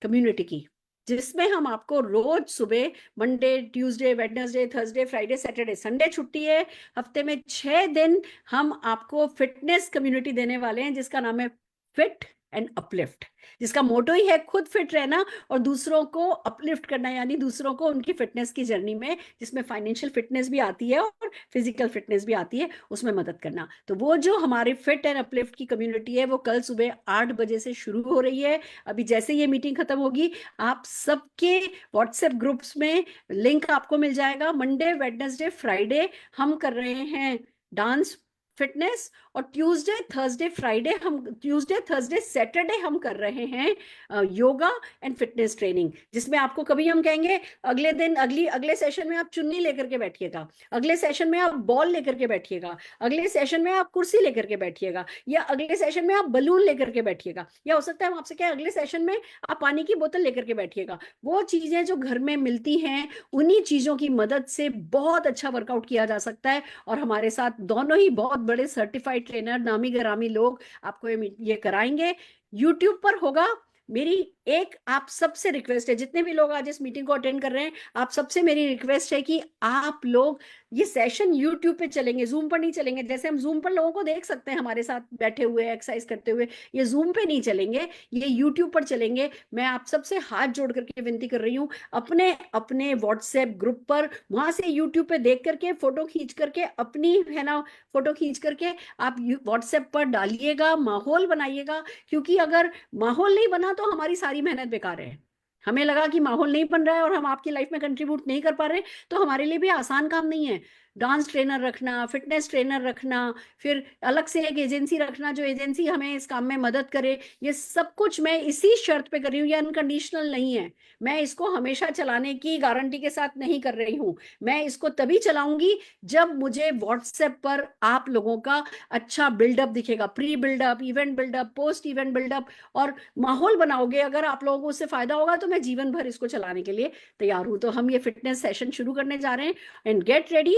कम्युनिटी की, जिसमें हम आपको रोज सुबह Monday, Tuesday, Wednesday, Thursday, Friday, Saturday, Sunday छुट्टी है, हफ्ते में 6 दिन हम आपको फिटनेस कम्युनिटी देने वाले हैं जिसका नाम है फिट एंड अपलिफ्ट, जिसका मोटो ही है खुद फिट रहना और दूसरों को अपलिफ्ट करना, यानी दूसरों को उनकी फिटनेस की जर्नी में, जिसमें फाइनेंशियल फिटनेस भी आती है और फिजिकल फिटनेस भी आती है, उसमें मदद करना। तो वो जो हमारी फिट एंड अपलिफ्ट की कम्युनिटी है वो कल सुबह 8 बजे से शुरू हो रही है। अभी जैसे ये मीटिंग खत्म होगी आप सबके व्हाट्सएप ग्रुप्स में लिंक आपको मिल जाएगा। मंडे, वेडनेसडे, फ्राइडे हम कर रहे हैं डांस फिटनेस, और ट्यूसडे, थर्सडे, फ्राइडे हम, ट्यूसडे, थर्सडे, सैटरडे हम कर रहे हैं योगा एंड फिटनेस ट्रेनिंग, जिसमें आपको कभी हम कहेंगे अगले दिन अगले सेशन में आप चुन्नी लेकर के बैठिएगा, अगले सेशन में आप बॉल लेकर के बैठिएगा, अगले सेशन में आप कुर्सी लेकर के बैठिएगा, या अगले सेशन में आप बलून लेकर के बैठिएगा, या हो सकता है हम आपसे कहें अगले सेशन में आप पानी की बोतल लेकर के बैठिएगा। वो चीजें जो घर में मिलती हैं उन्हीं चीजों की मदद से बहुत अच्छा वर्कआउट किया जा सकता है, और हमारे साथ दोनों ही बहुत बड़े सर्टिफाइड ट्रेनर, नामी गिरामी लोग आपको ये कराएंगे। यूट्यूब पर होगा। मेरी एक आप सबसे रिक्वेस्ट है, जितने भी लोग आज इस मीटिंग को अटेंड कर रहे हैं, आप सबसे मेरी रिक्वेस्ट है कि आप लोग ये सेशन यूट्यूब पे चलेंगे, जूम पर नहीं चलेंगे। जैसे हम जूम पर लोगों को देख सकते हैं हमारे साथ बैठे हुए एक्सरसाइज करते हुए, ये जूम पे नहीं चलेंगे, ये यूट्यूब पर चलेंगे। मैं आप सबसे हाथ जोड़ करके विनती कर रही हूँ, अपने अपने व्हाट्सएप ग्रुप पर वहां से यूट्यूब पे देख करके फोटो खींच करके अपनी, है ना, फोटो खींच करके आप व्हाट्सएप पर डालिएगा, माहौल बनाइएगा। क्योंकि अगर माहौल नहीं बना तो हमारी सारी मेहनत बेकार है। हमें लगा कि माहौल नहीं बन रहा है और हम आपकी लाइफ में कंट्रीब्यूट नहीं कर पा रहे, तो हमारे लिए भी आसान काम नहीं है। डांस ट्रेनर रखना, फिटनेस ट्रेनर रखना, फिर अलग से एक एजेंसी रखना जो एजेंसी हमें इस काम में मदद करे, ये सब कुछ मैं इसी शर्त पे कर रही हूँ। ये अनकंडीशनल नहीं है, मैं इसको हमेशा चलाने की गारंटी के साथ नहीं कर रही हूँ। मैं इसको तभी चलाऊंगी जब मुझे व्हाट्सएप पर आप लोगों का अच्छा बिल्डअप दिखेगा, pre buildup, event buildup, post event buildup, और माहौल बनाओगे। अगर आप लोगों को उससे फायदा होगा तो मैं जीवन भर इसको चलाने के लिए तैयार हूं। तो हम ये फिटनेस सेशन शुरू करने जा रहे हैं, एंड गेट रेडी।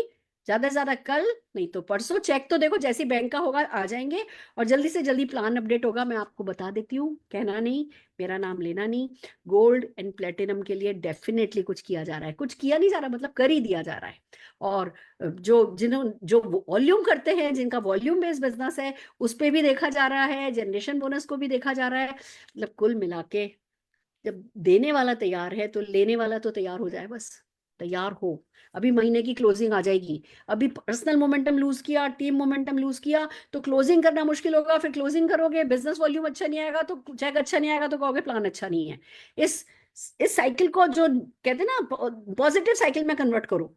ज्यादा से ज्यादा कल, नहीं तो परसों। चेक तो देखो जैसे बैंक का होगा आ जाएंगे, और जल्दी से जल्दी प्लान अपडेट होगा। मैं आपको बता देती हूँ, कहना नहीं, मेरा नाम लेना नहीं। गोल्ड एंड प्लेटिनम के लिए डेफिनेटली कुछ किया जा रहा है, कुछ किया नहीं जा रहा मतलब कर ही दिया जा रहा है। और जो वॉल्यूम करते हैं, जिनका वॉल्यूम बेस्ड बिजनेस है, उस पे भी देखा जा रहा है, जनरेशन बोनस को भी देखा जा रहा है। मतलब कुल मिला के जब देने वाला तैयार है तो लेने वाला तो तैयार हो जाए, बस तैयार हो। अभी महीने की क्लोजिंग आ जाएगी। अभी पर्सनल मोमेंटम लूज किया, टीम मोमेंटम लूज किया, तो क्लोजिंग करना मुश्किल होगा। फिर क्लोजिंग करोगे, बिजनेस वॉल्यूम अच्छा नहीं आएगा, तो चेक अच्छा नहीं आएगा, तो कहोगे प्लान अच्छा नहीं है। इस इस साइकिल को जो कहते हैं ना, पॉजिटिव साइकिल में कन्वर्ट करो।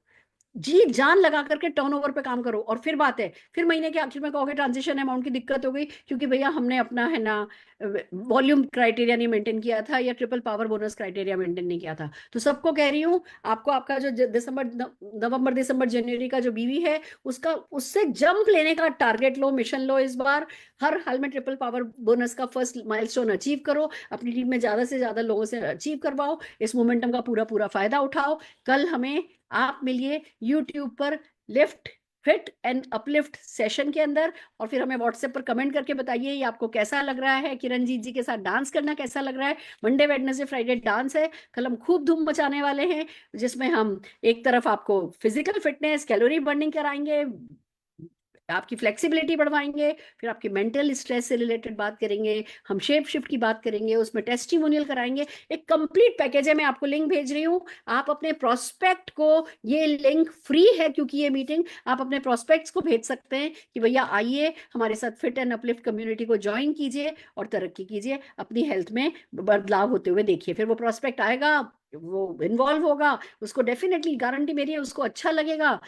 जी जान लगा करके टर्नओवर पे काम करो। और फिर बात है, फिर महीने के आखिर में कहोगे ट्रांजिशन अमाउंट की दिक्कत हो गई, क्योंकि भैया हमने अपना है ना वॉल्यूम क्राइटेरिया नहीं मेंटेन किया था, या triple power bonus criteria maintain नहीं किया था। तो सबको कह रही हूँ, आपको आपका जो नवंबर दिसंबर जनवरी का जो बीवी है, उसका उससे जंप लेने का टारगेट लो, मिशन लो। इस बार हर हाल में ट्रिपल पावर बोनस का फर्स्ट माइलस्टोन अचीव करो। अपनी टीम में ज्यादा से ज्यादा लोगों से अचीव करवाओ। इस मोमेंटम का पूरा पूरा फायदा उठाओ। कल हमें आप मिलिए YouTube पर lift fit and uplift session के अंदर, और फिर हमें व्हाट्सएप पर कमेंट करके बताइए ये आपको कैसा लग रहा है। किरणजीत जी के साथ डांस करना कैसा लग रहा है। मंडे वेडनेसडे फ्राइडे डांस है। कल हम खूब धूम मचाने वाले हैं, जिसमें हम एक तरफ आपको फिजिकल फिटनेस, कैलोरी बर्निंग कराएंगे, आपकी फ्लेक्सिबिलिटी बढ़वाएंगे, फिर आपकी मेंटल स्ट्रेस से रिलेटेड बात करेंगे, हम शेप शिफ्ट की बात करेंगे, उसमें टेस्टिमोनियल कराएंगे। एक कंप्लीट पैकेज है। मैं आपको लिंक भेज रही हूँ। आप अपने प्रोस्पेक्ट को, ये लिंक फ्री है क्योंकि ये मीटिंग, आप अपने प्रोस्पेक्ट्स को भेज सकते हैं कि भैया आइए हमारे साथ फिट एंड अपलिफ्ट कम्युनिटी को ज्वाइन कीजिए और तरक्की कीजिए, अपनी हेल्थ में बदलाव होते हुए देखिए। फिर वो प्रोस्पेक्ट आएगा, वो इन्वॉल्व होगा, उसको डेफिनेटली गारंटी मेरी है, उसको अच्छा लगेगा।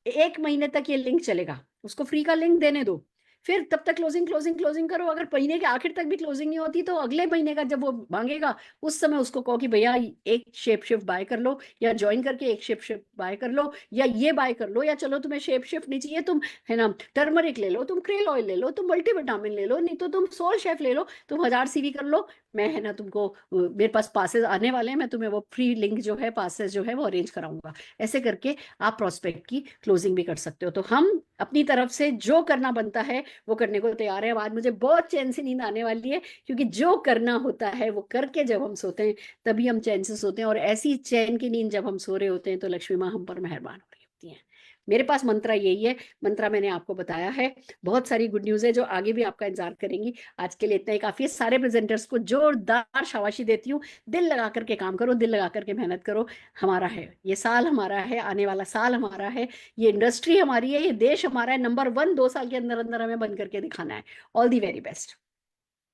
1 महीने तक ये लिंक चलेगा, उसको फ्री का लिंक देने दो। फिर तब तक क्लोजिंग क्लोजिंग क्लोजिंग करो। अगर महीने के आखिर तक भी क्लोजिंग नहीं होती, तो अगले महीने का जब वो मांगेगा, उस समय उसको कहो कि भैया एक शेप शिफ्ट बाय कर लो, या ज्वाइन करके एक शेप शिफ्ट बाय कर लो, या ये बाय कर लो, या चलो तुम्हें शेप शिफ्ट नहीं चाहिए, तुम है ना टर्मरिक ले लो, तुम क्रेल ऑयल ले लो, तुम मल्टीविटामिन ले लो, नहीं तो तुम सोल शेफ ले लो, तुम 1000 CV कर लो। मैं है ना तुमको, मेरे पास पासेस आने वाले हैं, मैं तुम्हें वो फ्री लिंक जो है, पासेस जो है वो अरेंज कराऊंगा। ऐसे करके आप प्रोस्पेक्ट की क्लोजिंग भी कर सकते हो। तो हम अपनी तरफ से जो करना बनता है वो करने को तैयार है। आज मुझे बहुत चैन से नींद आने वाली है, क्योंकि जो करना होता है वो करके जब हम सोते हैं तभी हम चैन से सोते हैं। और ऐसी चैन की नींद जब हम सो रहे होते हैं तो लक्ष्मी माँ हम पर मेहरबान हो रही होती हैं। मेरे पास मंत्रा यही है, मंत्रा मैंने आपको बताया है। बहुत सारी गुड न्यूज है जो आगे भी आपका इंतजार करेंगी। आज के लिए इतना ही काफी है। सारे प्रेजेंटर्स को जोरदार शाबाशी देती हूँ। दिल लगा करके काम करो, दिल लगा करके मेहनत करो। हमारा है ये साल, हमारा है आने वाला साल, हमारा है ये इंडस्ट्री, हमारी है ये देश, हमारा है। नंबर 1 2 साल के अंदर अंदर हमें बन करके दिखाना है। All the very best.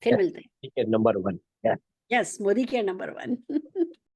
फिर मिलते हैं। ठीक है, number 1। Yes, Modi care number 1।